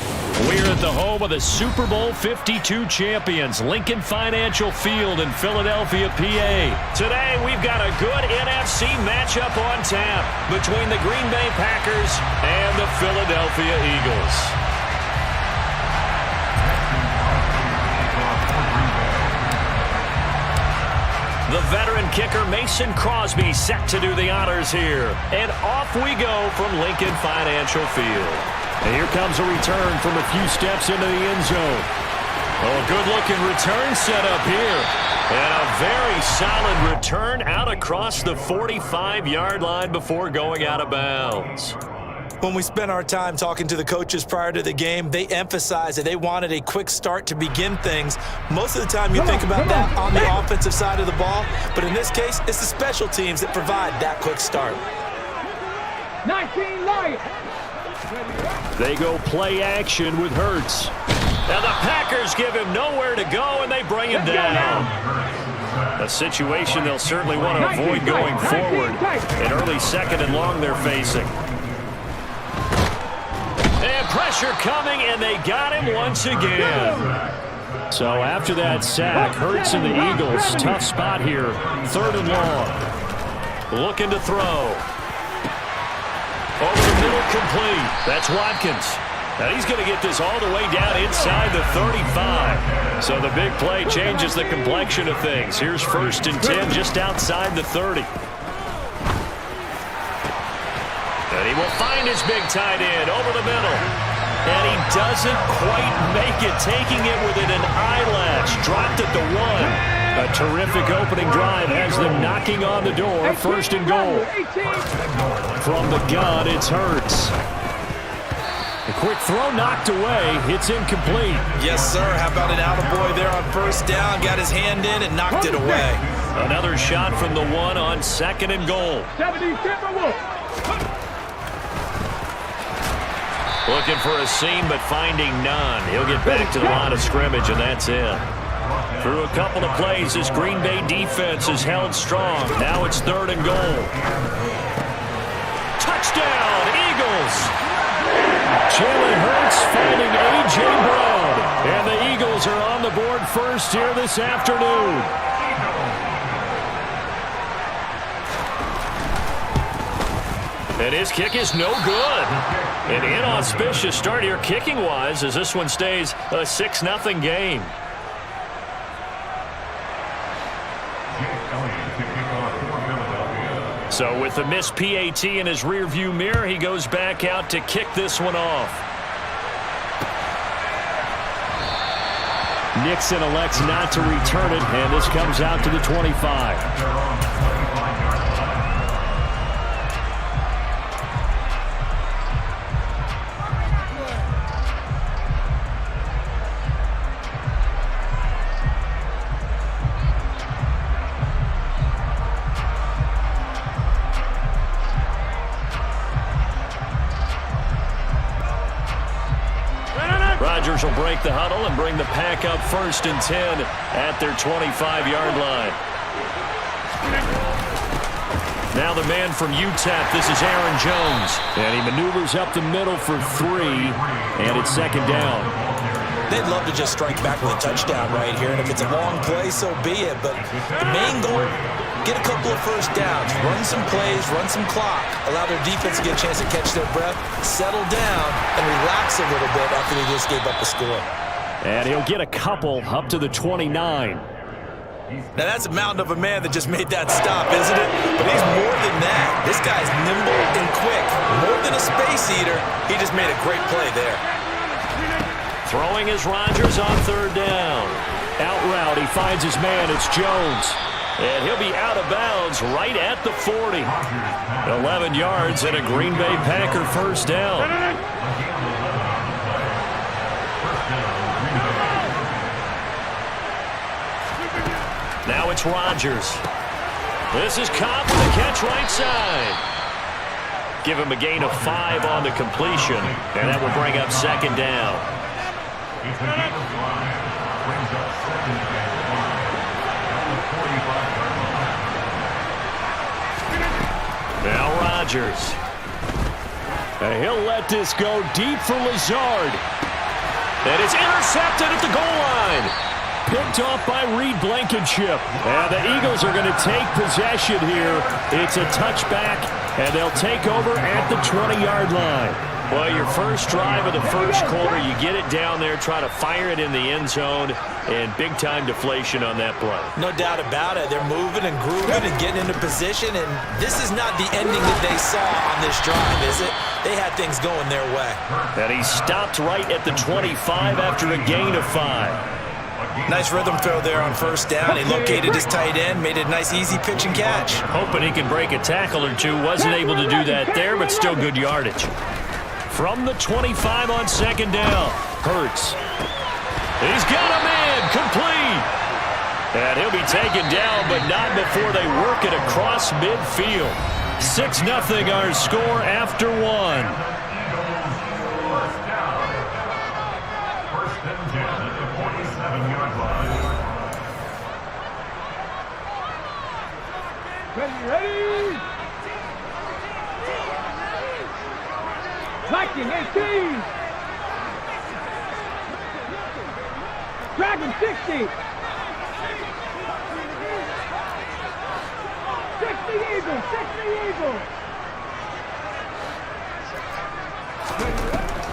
We're at the home of the Super Bowl 52 champions, Lincoln Financial Field in Philadelphia, PA. Today, we've got a good NFC matchup on tap between the Green Bay Packers and the Philadelphia Eagles. The veteran kicker Mason Crosby set to do the honors here. And off we go from Lincoln Financial Field. And here comes a return from a few steps into the end zone. Oh, good-looking return set up here. And a very solid return out across the 45-yard line before going out of bounds. When we spent our time talking to the coaches prior to the game, they emphasized that they wanted a quick start to begin things. Most of the time you think about that on the offensive side of the ball, but in this case, it's the special teams that provide that quick start. 19 Lions. They go play action with Hurts. And the Packers give him nowhere to go, and they bring him down. A situation they'll certainly want to avoid going forward. An early second and long they're facing. And pressure coming, and they got him once again. So after that sack, Hurts and the Eagles, tough spot here. 3rd and long. Looking to throw. Over the middle, complete. That's Watkins. Now he's going to get this all the way down inside the 35. So the big play changes the complexion of things. Here's 1st and 10 just outside the 30. And he will find his big tight end over the middle. And he doesn't quite make it, taking it within an eyelash. Dropped at the 1. A terrific opening drive has them knocking on the door. 1st and goal. From the gun, it's Hurts. A quick throw knocked away. It's incomplete. Yes, sir. How about an attaboy there on 1st down? Got his hand in and knocked it away. Another shot from the 1 on 2nd and goal. Looking for a seam, but finding none. He'll get back to the line of scrimmage, and that's it. Through a couple of plays, this Green Bay defense is held strong. Now it's 3rd and goal. Touchdown, Eagles! Jalen Hurts finding A.J. Brown. And the Eagles are on the board first here this afternoon. And his kick is no good. An inauspicious start here kicking-wise as this one stays a 6-0 game. So with the missed PAT in his rearview mirror, he goes back out to kick this one off. Nixon elects not to return it, and this comes out to the 25. Rodgers will break the huddle and bring the pack up 1st and 10 at their 25-yard line. Now the man from UTEP, this is Aaron Jones. And he maneuvers up the middle for 3, and it's 2nd down. They'd love to just strike back with a touchdown right here, and if it's a long play, so be it. But the main goal, get a couple of 1st downs, run some plays, run some clock, allow their defense to get a chance to catch their breath, settle down, and relax a little bit after they just gave up the score. And he'll get a couple up to the 29. Now that's a mountain of a man that just made that stop, isn't it? But he's more than that. This guy's nimble and quick. More than a space eater, he just made a great play there. Throwing is Rodgers on 3rd down. Out route, he finds his man, it's Jones. And he'll be out of bounds right at the 40. 11 yards and a Green Bay Packer 1st down. Now it's Rodgers. This is Cobb with a catch right side. Give him a gain of 5 on the completion, and that will bring up 2nd down. Now Rodgers. And he'll let this go deep for Lazard. And it's intercepted at the goal line. Picked off by Reed Blankenship. And the Eagles are going to take possession here. It's a touchback, and they'll take over at the 20-yard line. Well, your first drive of the first quarter, you get it down there, try to fire it in the end zone, and big-time deflation on that play. No doubt about it. They're moving and grooving and getting into position, and this is not the ending that they saw on this drive, is it? They had things going their way. And he stopped right at the 25 after a gain of 5. Nice rhythm throw there on 1st down. He located his tight end, made it a nice easy pitch and catch. Hoping he can break a tackle or two. Wasn't able to do that there, but still good yardage. From the 25 on 2nd down, Hurts. He's got a man, complete. And he'll be taken down, but not before they work it across midfield. 6-0 our score after 1. Ready. Viking 18. Dragon 60. 60 Eagle. 60 Eagle.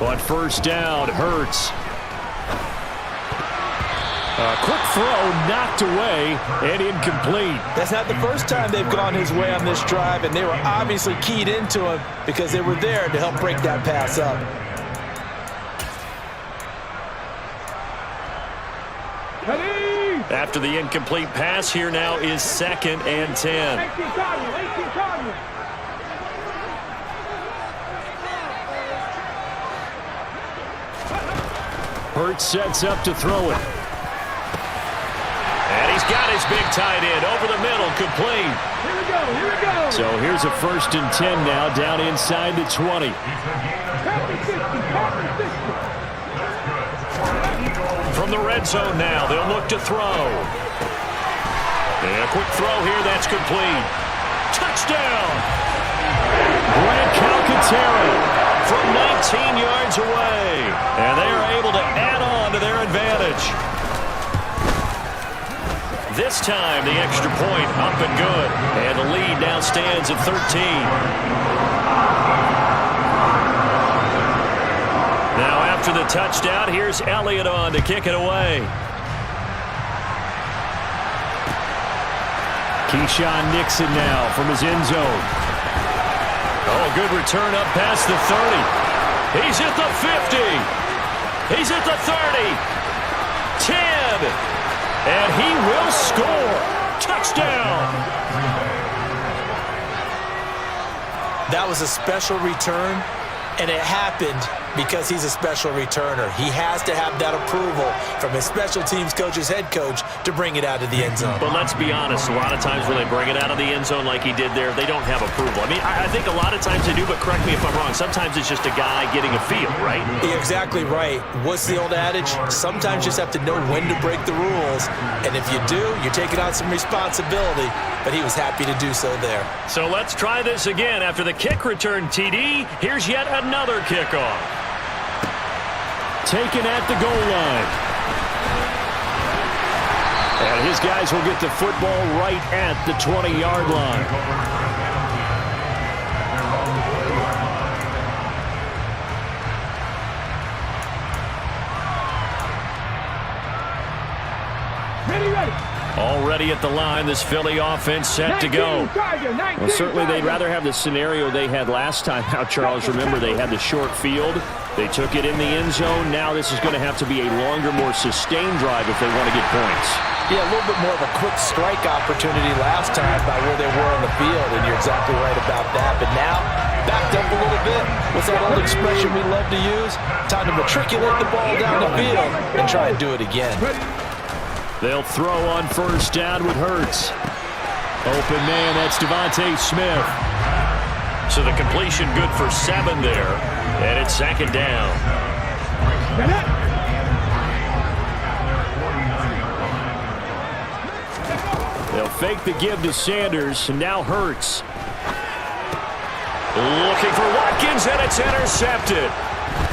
On first down, Hurts. A quick throw knocked away and incomplete. That's not the first time they've gone his way on this drive, and they were obviously keyed into him because they were there to help break that pass up. After the incomplete pass, here now is 2nd and 10. 18 Cardinals. Hurts sets up to throw it. And he's got his big tight end over the middle, complete. Here we go. So here's a 1st and 10 now, down inside the 20. From the red zone now, they'll look to throw. And a quick throw here, that's complete. Touchdown! Grant Calcaterra from 19 yards away. And they are able to add on to their advantage. This time, the extra point up and good. And the lead now stands at 13. Now after the touchdown, here's Elliott on to kick it away. Keyshawn Nixon now from his end zone. Oh, good return up past the 30. He's at the 50. He's at the 30. 10. And he will score. Touchdown. That was a special return, and it happened because he's a special returner. He has to have that approval from his special teams coach's head coach to bring it out of the end zone. But let's be honest, a lot of times when they bring it out of the end zone like he did there, they don't have approval. I mean, I think a lot of times they do, but correct me if I'm wrong. Sometimes it's just a guy getting a feel, right? You're exactly right. What's the old adage? Sometimes you just have to know when to break the rules. And if you do, you're taking on some responsibility. But he was happy to do so there. So let's try this again. After the kick return, TD, here's yet another kickoff. Taken at the goal line. And his guys will get the football right at the 20-yard line. Ready. Already at the line, this Philly offense set to go. Well, certainly they'd rather have the scenario they had last time out, Charles. Remember, they had the short field. They took it in the end zone. Now this is going to have to be a longer, more sustained drive if they want to get points. Yeah, a little bit more of a quick strike opportunity last time by where they were on the field, and you're exactly right about that. But now, backed up a little bit. What's that old expression we love to use? Time to matriculate the ball down the field and try and do it again. They'll throw on first down with Hurts. Open man, that's Devontae Smith. So the completion good for 7 there. And it's 2nd down. They'll fake the give to Sanders, and now Hurts. Looking for Watkins, and it's intercepted.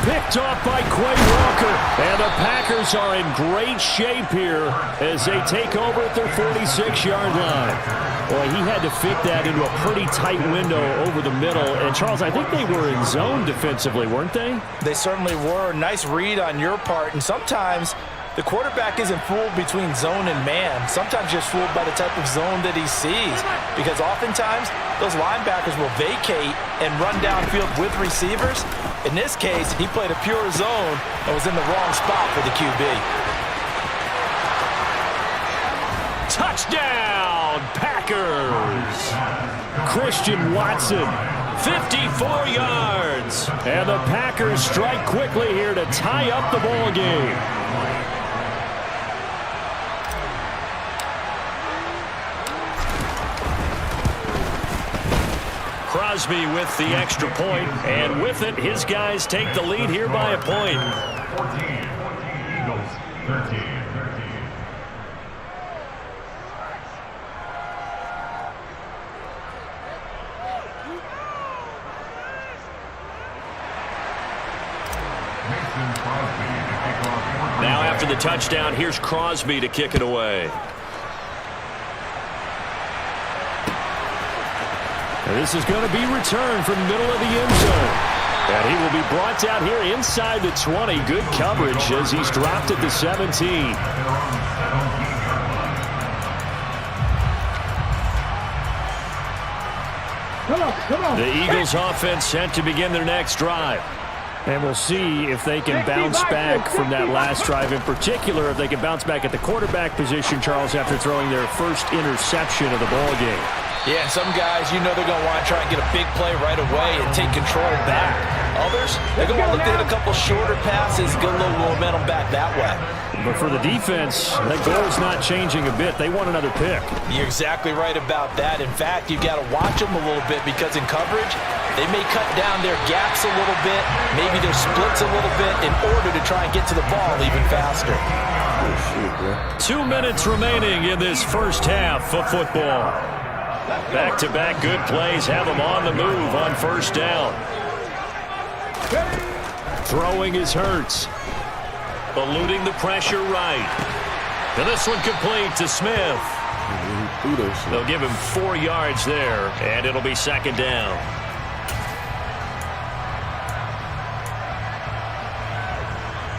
Picked off by Quay Walker. And the Packers are in great shape here as they take over at their 46-yard line. Boy, he had to fit that into a pretty tight window over the middle. And, Charles, I think they were in zone defensively, weren't they? They certainly were. Nice read on your part. And sometimes the quarterback isn't fooled between zone and man. Sometimes just fooled by the type of zone that he sees. Because oftentimes, those linebackers will vacate and run downfield with receivers. In this case, he played a pure zone and was in the wrong spot for the QB. Touchdown, Packers! Christian Watson, 54 yards. And the Packers strike quickly here to tie up the ball game. Crosby with the extra point, and with it, his guys take the lead here by a point. 14, Eagles, 13. touchdown. Here's Crosby to kick it away. And this is going to be returned from the middle of the end zone. And he will be brought down here inside the 20. Good coverage as he's dropped at the 17. Come on. The Eagles offense set to begin their next drive. And we'll see if they can bounce back from that last drive, in particular if they can bounce back at the quarterback position, Charles, after throwing their first interception of the ball game. Yeah, some guys, you know they're going to want to try and get a big play right away and take control back. Others, they're going to want to look at a couple shorter passes, get a little momentum back that way. But for the defense, that goal is not changing a bit. They want another pick. You're exactly right about that. In fact, you've got to watch them a little bit because in coverage, they may cut down their gaps a little bit, maybe their splits a little bit in order to try and get to the ball even faster. 2 minutes remaining in this first half of football. Back-to-back good plays have them on the move on first down. Throwing is Hurts. Eluding the pressure right. And this one complete to Smith. They'll give him 4 yards there, and it'll be second down.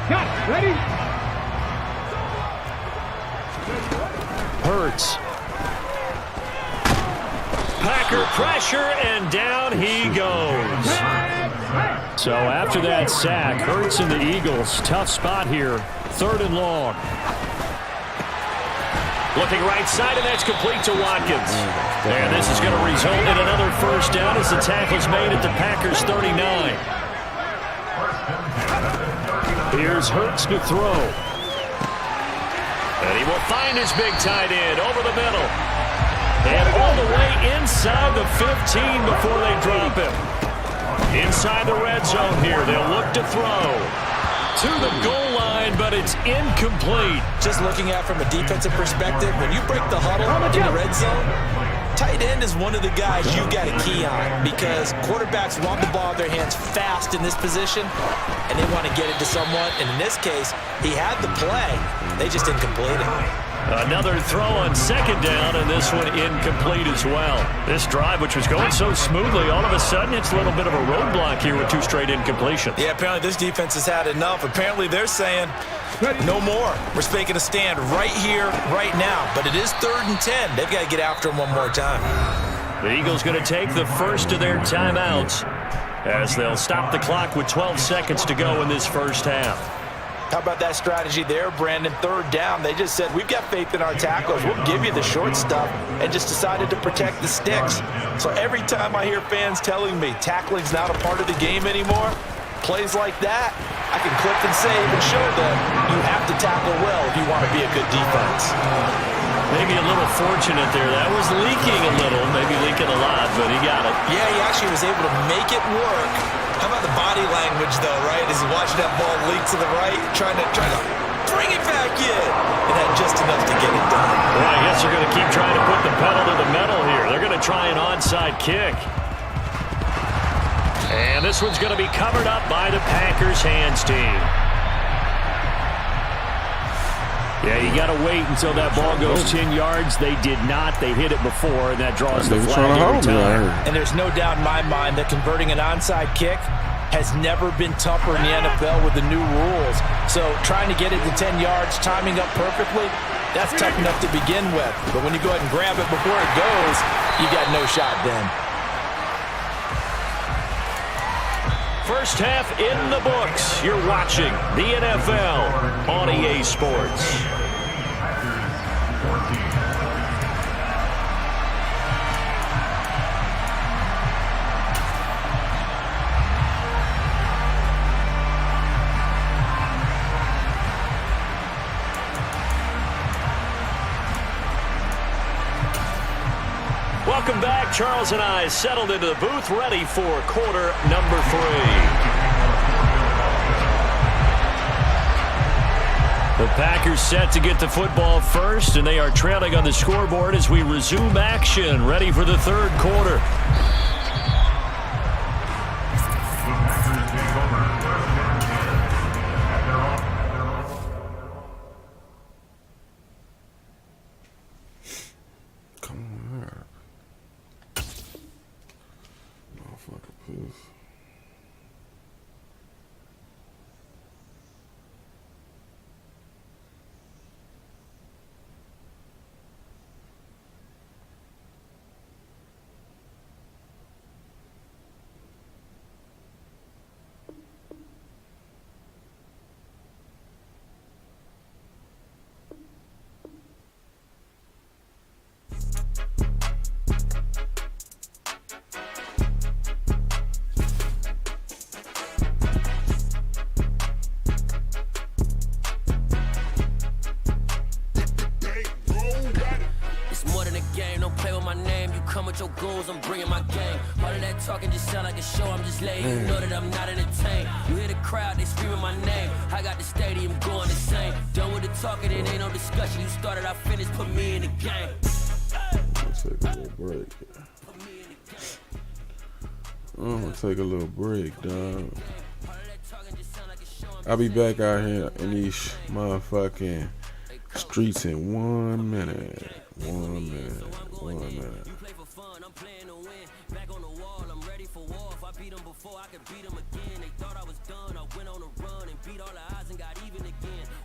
Cut. Ready? Hurts. Packer pressure, and down he goes. So after that sack, Hurts and the Eagles, tough spot here. 3rd and long. Looking right side, and that's complete to Watkins. And this is going to result in another first down as the tackle's made at the Packers' 39. Here's Hurts to throw. And he will find his big tight end over the middle. And all the way inside the 15 before they drop him. Inside the red zone here, they'll look to throw. To the goal line, but it's incomplete. Just looking at it from a defensive perspective, when you break the huddle in the red zone, tight end is one of the guys you got to key on because quarterbacks want the ball in their hands fast in this position, and they want to get it to someone. And in this case, he had the play. They just didn't complete it. Another throw on second down, and this one incomplete as well. This drive, which was going so smoothly, all of a sudden it's a little bit of a roadblock here with 2 straight incompletions. Yeah, apparently this defense has had enough. Apparently they're saying, no more. We're making a stand right here, right now. But it is 3rd and 10. They've got to get after him one more time. The Eagles going to take the first of their timeouts as they'll stop the clock with 12 seconds to go in this first half. How about that strategy there, Brandon? 3rd down. They just said, we've got faith in our tackles. We'll give you the short stuff, and just decided to protect the sticks. So every time I hear fans telling me tackling's not a part of the game anymore, plays like that, I can clip and save and show them you have to tackle well if you want to be a good defense. Maybe a little fortunate there. That was leaking a little, maybe leaking a lot, but he got it. Yeah, he actually was able to make it work. How about the body language, though, right? As he's watching that ball leak to the right, trying to bring it back in. And had just enough to get it done. Well, I guess they're going to keep trying to put the pedal to the metal here. They're going to try an onside kick. And this one's going to be covered up by the Packers hands team. Yeah, you got to wait until that ball goes 10 yards. They did not. They hit it before, and that draws the flag every time. And there's no doubt in my mind that converting an onside kick has never been tougher in the NFL with the new rules. So trying to get it to 10 yards, timing up perfectly, that's tough enough to begin with. But when you go ahead and grab it before it goes, you got no shot then. First half in the books. You're watching the NFL on EA Sports. Welcome back. Charles and I settled into the booth, ready for quarter number 3. The Packers set to get the football first, and they are trailing on the scoreboard as we resume action, ready for the 3rd quarter. game, don't play with my name. You come with your goons, I'm bringing my gang. All of that talking just sound like a show, I'm just letting you know that I'm not entertained. You hear the crowd, they screaming my name. I got the stadium going insane. Done with the talking, it ain't no discussion. You started, I finished, put me in the game. Let's take a little break. I'm gonna take a little break, dog. I'll be back out here in these motherfucking streets in 1 minute. 1 minute. 1 minute.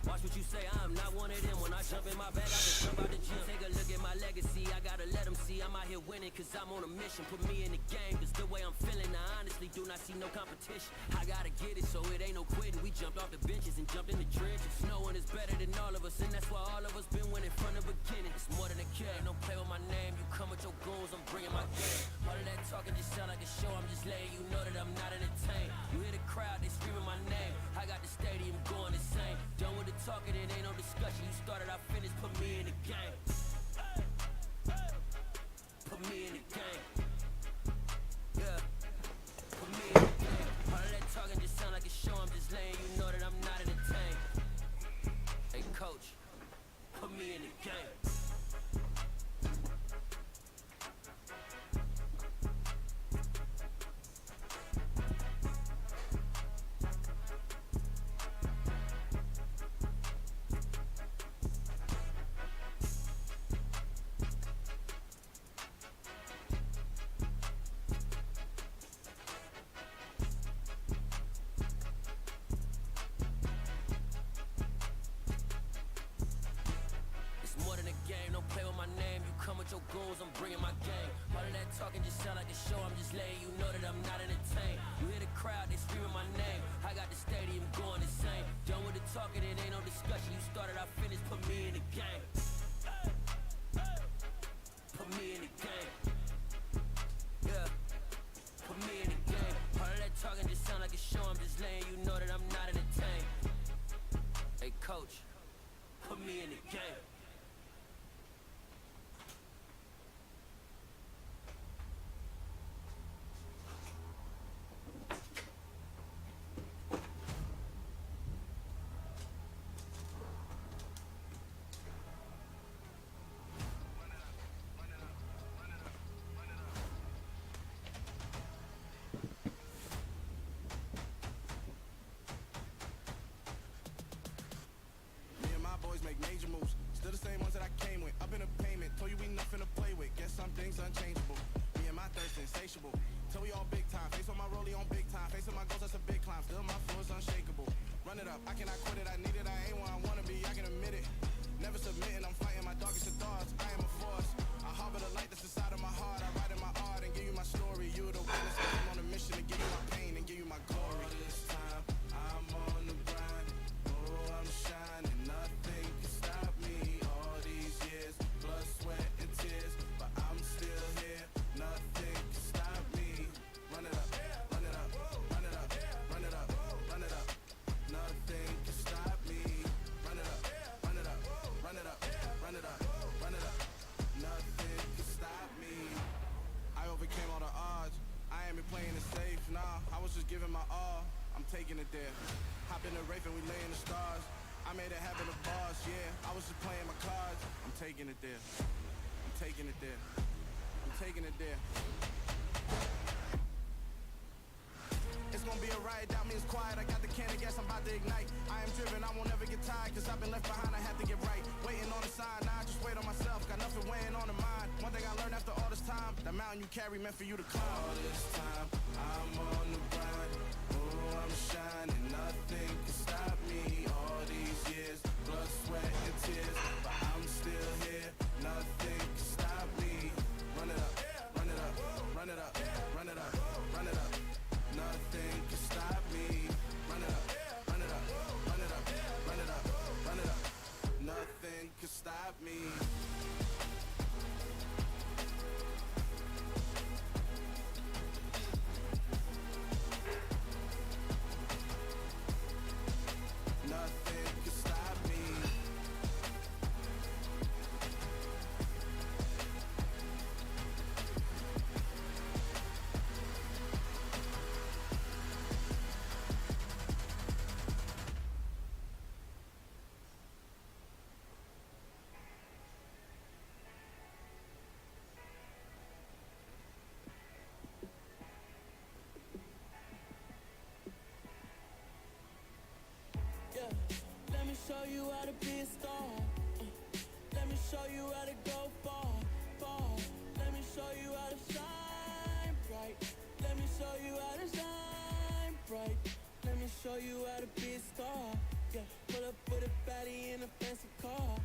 Watch what you say, I'm not one of them. When I jump in my bag, I can jump out the gym. Take a look at my legacy, I gotta let them see I'm out here winning, cause I'm on a mission. Put me in the game, cause the way I'm feeling, I honestly do not see no competition. I gotta get it, so it ain't no quitting. We jumped off the benches and jumped in the trenches. No one is better than all of us, and that's why all of us been winning from the beginning. It's more than a kid, don't play with my name. You come with your goons, I'm bringing my game. All of that talking just sound like a show, I'm just letting you know that I'm not entertained. You hear the crowd, they screaming my name. I got the stadium going insane. Done with the talking, it ain't no discussion. You started, I finished, put me in the game. Put me in the game. Yeah. Put me in the game. All of that talking just sound like a show, I'm just letting you know that I'm not entertained. Hey coach, put me in the game. Your goals, I'm bringing my game. All of that talking just sound like a show, I'm just letting you know that I'm not entertained. You hear the crowd, they screaming my name. I got the stadium going insane. Done with the talking, it ain't no discussion. You started, I finished, put me in the game. Put me in the game. Yeah. Put me in the game. All of that talking just sound like a show, I'm just letting you know that I'm not entertained. Hey coach, put me in the game. Major moves, still the same ones that I came with. Up in a payment, told you we nothing to play with. Guess some things unchangeable. Me and my thirst insatiable. Till we all big time. Face on my rollie on big time. Facing my goals, that's a big climb. Still my flow is unshakable. Run it up, I cannot quit it. I need it, I ain't where I wanna be. I can admit it. Never submitting, I'm fighting my darkest of thoughts. I am a force. I harbor the light that's inside of my heart. I write in my art and give you my story. You're the witness. I'm on a mission to give you my pain and give you my glory. All this time, I'm on the grind. Oh, I'm shining. Nothing can stop me. All these years, blood, sweat, and tears. But I'm still here. Nothing can stop me. Run it up, run it up, run it up, run it up, run it up. Nothing can stop me. Run it up, run it up, run it up, run it up, run it up. Nothing can stop me. I overcame all the odds. I ain't been playing it safe, nah. I was just giving my all. I'm taking it there. Hop in the Wraith and we lay in the stars. I made it happen, the boss, yeah. I was just playing my cards. I'm taking it there. I'm taking it there. I'm taking it there. It's gonna be a riot, doubt me it's quiet. I got the can of gas, I'm about to ignite. I am driven, I won't ever get tired. Cause I've been left behind, I have to get right. Waiting on the sign, now I just wait on myself. Got nothing weighing on the mind. One thing I learned after all this time, the mountain you carry meant for you to climb. All this time, I'm on the grind. Oh, I'm shining, nothing can stop me. All these years, blood, sweat, and tears. But I'm still here, nothing can stop me. Run it up, run it up, run it up, run it up, run it up. Nothing can stop me. Run it up, run it up, run it up, run it up, run it up. Nothing can stop me. Nothing can stop me. how to go far, far. Let me show you how to shine bright. Let me show you how to shine bright. Let me show you how to be a star. Yeah, pull up with a baddie in a fancy car.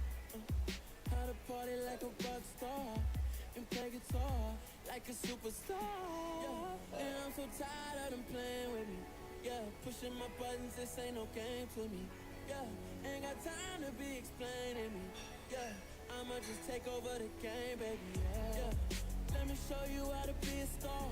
How to party like a rock star and play guitar like a superstar. Yeah, and I'm so tired of them playing with me. Yeah, pushing my buttons, this ain't no game to me. Yeah, ain't got time to be explaining me. Yeah, I'ma just take over the game, baby. Yeah, let me show you how to be a star.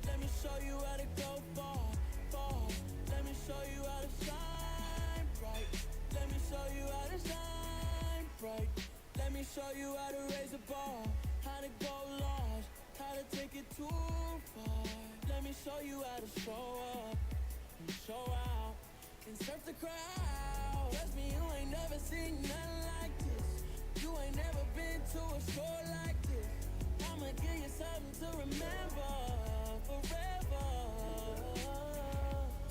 Let me show you how to go far, far. Let me show you how to shine bright. Let me show you how to shine bright. Let me show you how to raise a bar, how to go large, how to take it too far. Let me show you how to show up and show out and surf the crowd. Trust me, you ain't never seen nothing like this. You ain't never been to a show like this. I'ma give you something to remember forever.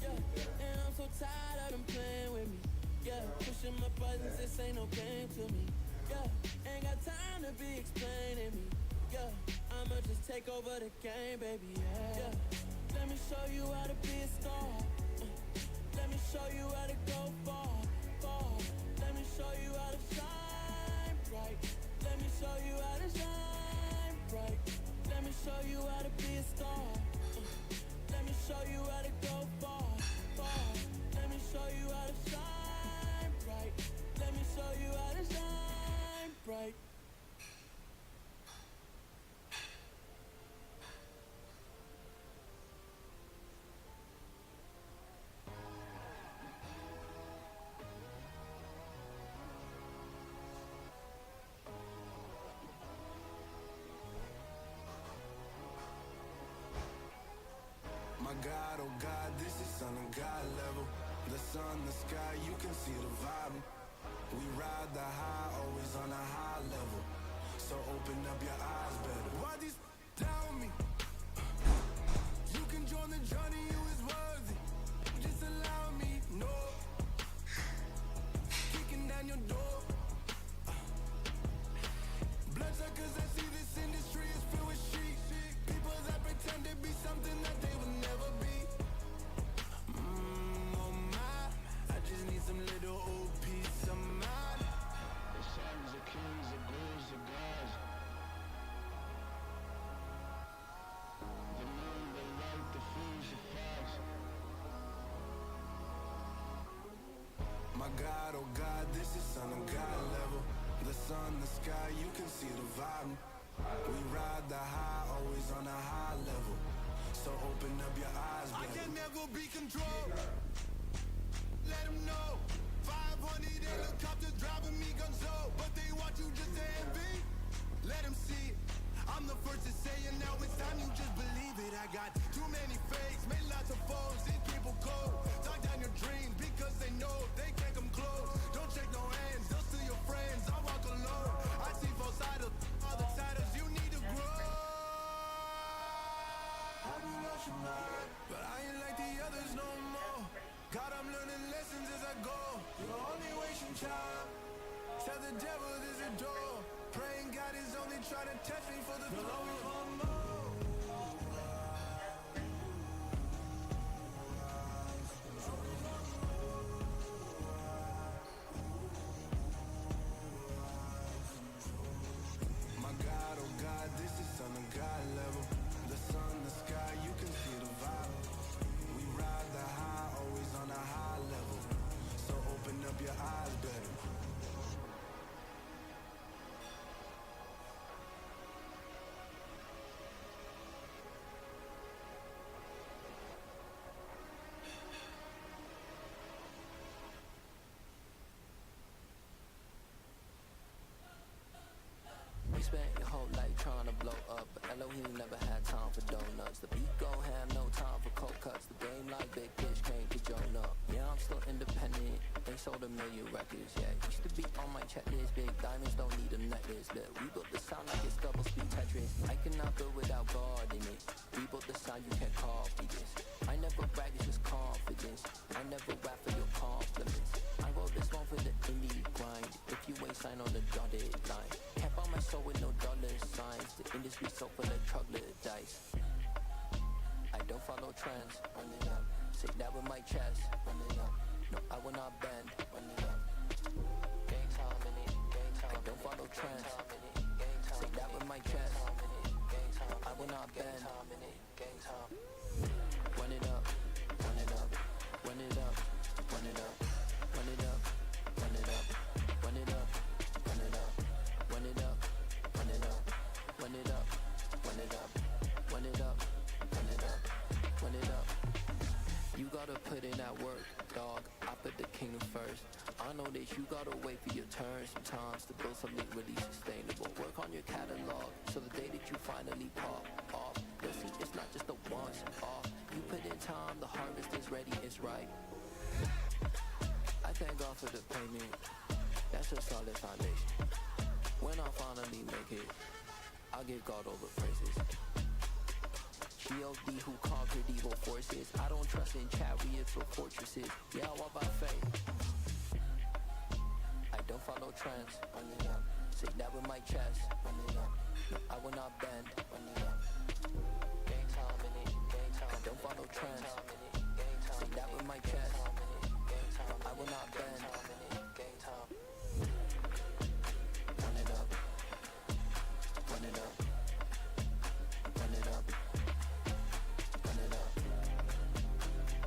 Yeah, and I'm so tired of them playing with me. Yeah, pushing my buttons, this ain't no game to me. Yeah, ain't got time to be explaining me. Yeah, I'ma just take over the game, baby. Yeah, let me show you how to be a star. Let me show you how to go far, far. Let me show you how to shine bright. Let me show you how to shine bright. Let me show you how to be a star. Let me show you how to go far, far. Let me show you how to shine bright. Let me show you how to shine bright. My God, oh God, this is Son of God level. The sun, the sky, you can see the vibe. We ride the high, always on a high level. So open up your eyes better. Why these tell me? You can join the journey, you is worthy. Just allow me, no. Kicking down your door. Bloodsuckers, I see this industry is filled with sheep. People that pretend to be something that they will never be. Oh my, I just need some little old peace of mind. The sons of kings, the ghouls, the gods. The moon, the light, the fools, the frogs. My God, oh God, this is Son of God level. The sun, the sky, you can see the vibe. We ride the high, always on a high level. So open up your eyes, baby. I can never be controlled. Let them know. 500 helicopters driving me gunzo, but they want you just to envy. Let them see it. I'm the first to say it, now it's time you just believe it. I got too many fakes, made lots of foes, these people cold. Talk down your dreams because they know they can't come close. Don't shake no hands, they'll steal your friends, I walk alone. I see both sides, all the siders, you need to grow. Have you lost your mind? But I ain't like the others no more. God, I'm learning lessons as I go. You're only wasting time. Tell the devil there's a door. Praying God is only trying to test me for the glory of more. My God, oh God, this is Son of God level. The sun, the sky, you can see the vibe. We ride the high, always on a high level. So open up your eyes better. Spent your whole life trying to blow up, but Elohim never had time for donuts. The beat gon' have no time for cold cuts. The game like big bitch came to join up. Yeah, I'm still independent. They sold 1 million records. Yeah, used to be on my checklist. Big diamonds don't need a necklace. But we built the sound like it's double speed Tetris. I cannot build without God in it. We built the sound, you can't copy this. I never brag, it's just confidence. I never rap for your compliments. I roll Well, this one for the indie grind. If you ain't signed on the dotted line, can't buy my soul with no dollar signs. The industry so full of troglodytes. I don't follow trends. Run it up. Say that with my chest. Run it up. No, I will not bend. Run it up. Gang time in it. Gang time. I don't follow trends. Say that with my chest. I will not bend. Gang time. Run it up. Run it up. Run it up. Run it up. Run it up. Run it up. Run it up. Run it up. Run it up. Run it up. Run it up. Run it up. Run it up. Run it up. Run it up. You gotta put in that work, dog. I put the kingdom first. I know that you gotta wait for your turn sometimes to build something really sustainable. Work on your catalog, so the day that you finally pop off, you'll see it's not just a once off. You put in time, the harvest is ready, it's right. I thank God for the payment. That's a solid foundation. When I finally make it, I'll give God all the praises. G.O.D. who conquered evil forces. I don't trust in chariots or fortresses. Yeah, I walk by faith. I don't follow trends. Run it up. Say that with my chest. Run it up. No, I will not bend. Run it up. Gang time in it. Gang time. I don't follow trends. Say that with my chest. I will not bend. Gang time. Run it up. Run it up. Run it up. Run it up.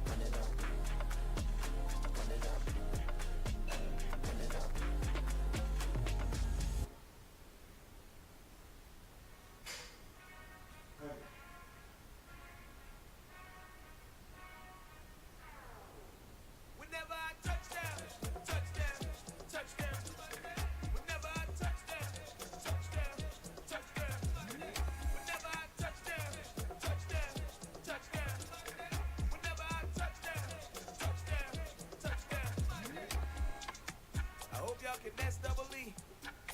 Run it up. Run it up. Run it up. Whenever I touchdown, touchdown, touchdown. Whenever I touchdown, touchdown, touchdown. Whenever I touchdown, touchdown, touchdown. Whenever I touchdown, touchdown, touchdown. I hope y'all can S-double-E,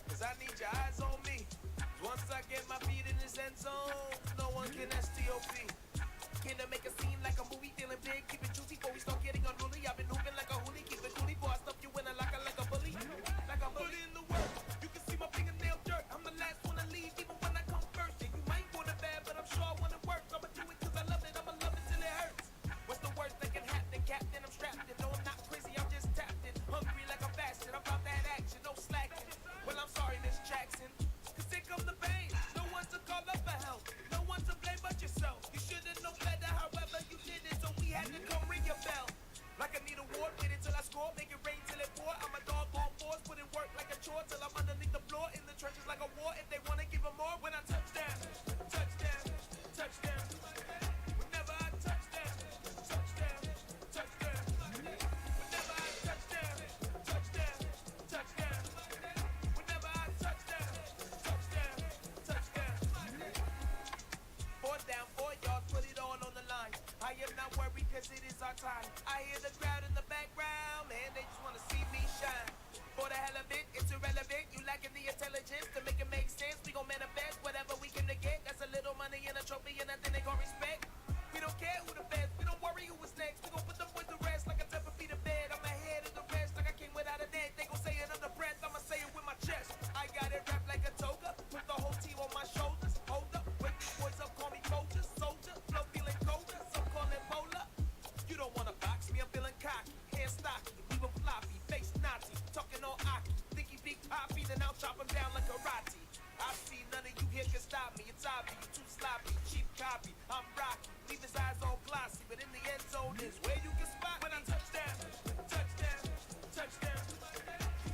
'cause I need your eyes on me. Once I get my feet in this end zone, no one can S-T-O-P. Can to make a scene like a movie, feeling big, keep it juicy before we start getting unruly. I've been moving like a hoolie, keep it coolie before I stuff you in a locker like a bully. Like a bully in the work, you can see my fingernail dirt. I'm the last one to leave, even when I come first. Yeah, you might want it bad, but I'm sure I want it worse. I'ma do it 'cause I love it, I'ma love it till it hurts. What's the worst that can happen, Captain? I'm strapped in. No, I'm not crazy, I'm just tapped in. Hungry like I'm fasting, I'm about that action, no slacking. Well, I'm sorry, Miss Jackson, 'cause here come the pain. No one to call up for help, no one to blame but yourself. You should've known better, however you did it, so we had to come ring your bell. Like I need a ward, wait until I score, make it rain till it pour. I'm a dog on fours, put in work like a chore till I'm underneath the floor, in the trenches like a war. If they wanna give 'em more, when I touchdown, touchdown, touchdown. Whenever I touchdown, touchdown, touchdown. Whenever I touchdown, touchdown, touchdown. Whenever I touchdown, touchdown, touchdown. 4th down, 4 yards, put it all on the line. I am not worried 'cause it is our time. I hear the crowd in the background, man, they just wanna see me shine. For the hell of it, it's irrelevant. You lacking the intelligence to make it make sense. We gon' manifest whatever we came to get. That's a little money and a trophy and nothing they gon' respect. We don't care who the best, we don't worry who was next. We gon' put them boys to rest like a 10 feet of bed. I'm ahead of the rest like I came without a net. They gon' say it under breath, I'ma say it with my chest. I got it wrapped like a toga, put the whole team on my shoulders. Hold up, wake these boys up, call me soldier, soldier. Flow feeling colder, some call it polar. You don't wanna box me, I'm feeling cocky. Hair stocky, even floppy, face Nazi. Talking all aki, think he big poppy, then I'll chop him down like karate. I see none of you here can stop me. It's obvious, you too sloppy, cheap copy. I'm rocky, leave his eyes all glossy, but in the end zone is where you can spot when I touchdown, touchdown, touchdown.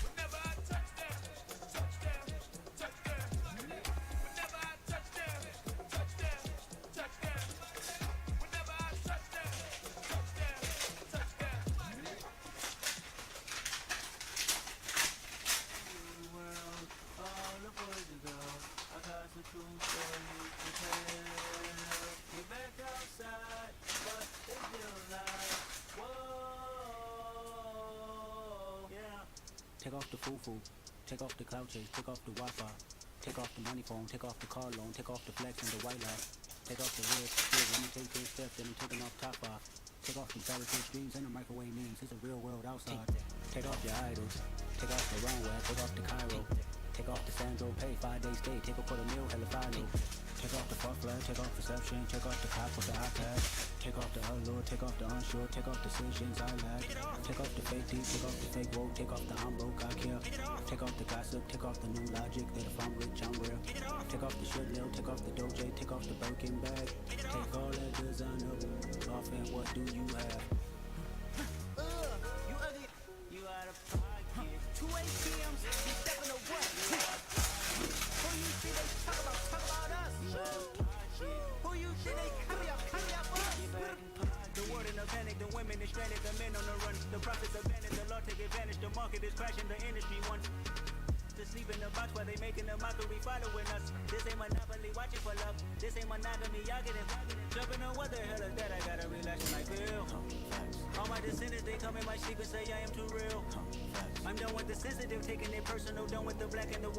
Whenever I touchdown, touchdown, touchdown. Whenever I touchdown, touchdown, touchdown. Whenever I touchdown, touchdown, touchdown. World, all the boys and girls, I got some true stories to tell. Get back outside, but they feel like, whoa, yeah. Take off the foo-foo, take off the cloud chase, take off the Wi-Fi, take off the money phone, take off the car loan, take off the flex and the white lie, take off the red, let me take this step, then I'm taking off top off, take off the barricade streams and the microwave memes, it's a real world outside. Take off your idols. Take off the runway, take off the Cairo. Take off the Sandro pay, 5-day stay, take a quarter meal, hella follow. Take off the fuck flag, take off perception, take off the cop with the iPad. Take off the allure, take off the unsure, take off decisions I lack. Take off the fake deep, take off the fake woke, take off the I'm broke, I care. Take off the gossip, take off the new logic, that if I'm rich, I'm real. Take off the shit lil, take off the doje, take off the Birkin bag. Take all that designer off and what do you have? You ugly, you out of pocket. 2 ATMs, you stepping to what? Who you see they talk about us? Who you see they carry up us? The word in a panic, the women is stranded, the men on the run. The profits abandoned, the law take advantage, the market is crashing, the industry wants to sleep in the box while they making a mockery following us. This ain't monopoly, watching for love. This ain't monogamy, y'all getting jumping on what the hell is that? I gotta relax and I feel. All my descendants, they come in my sleep and say I am too real. I'm done with the sensitive, taking it personal, done with the black and the white.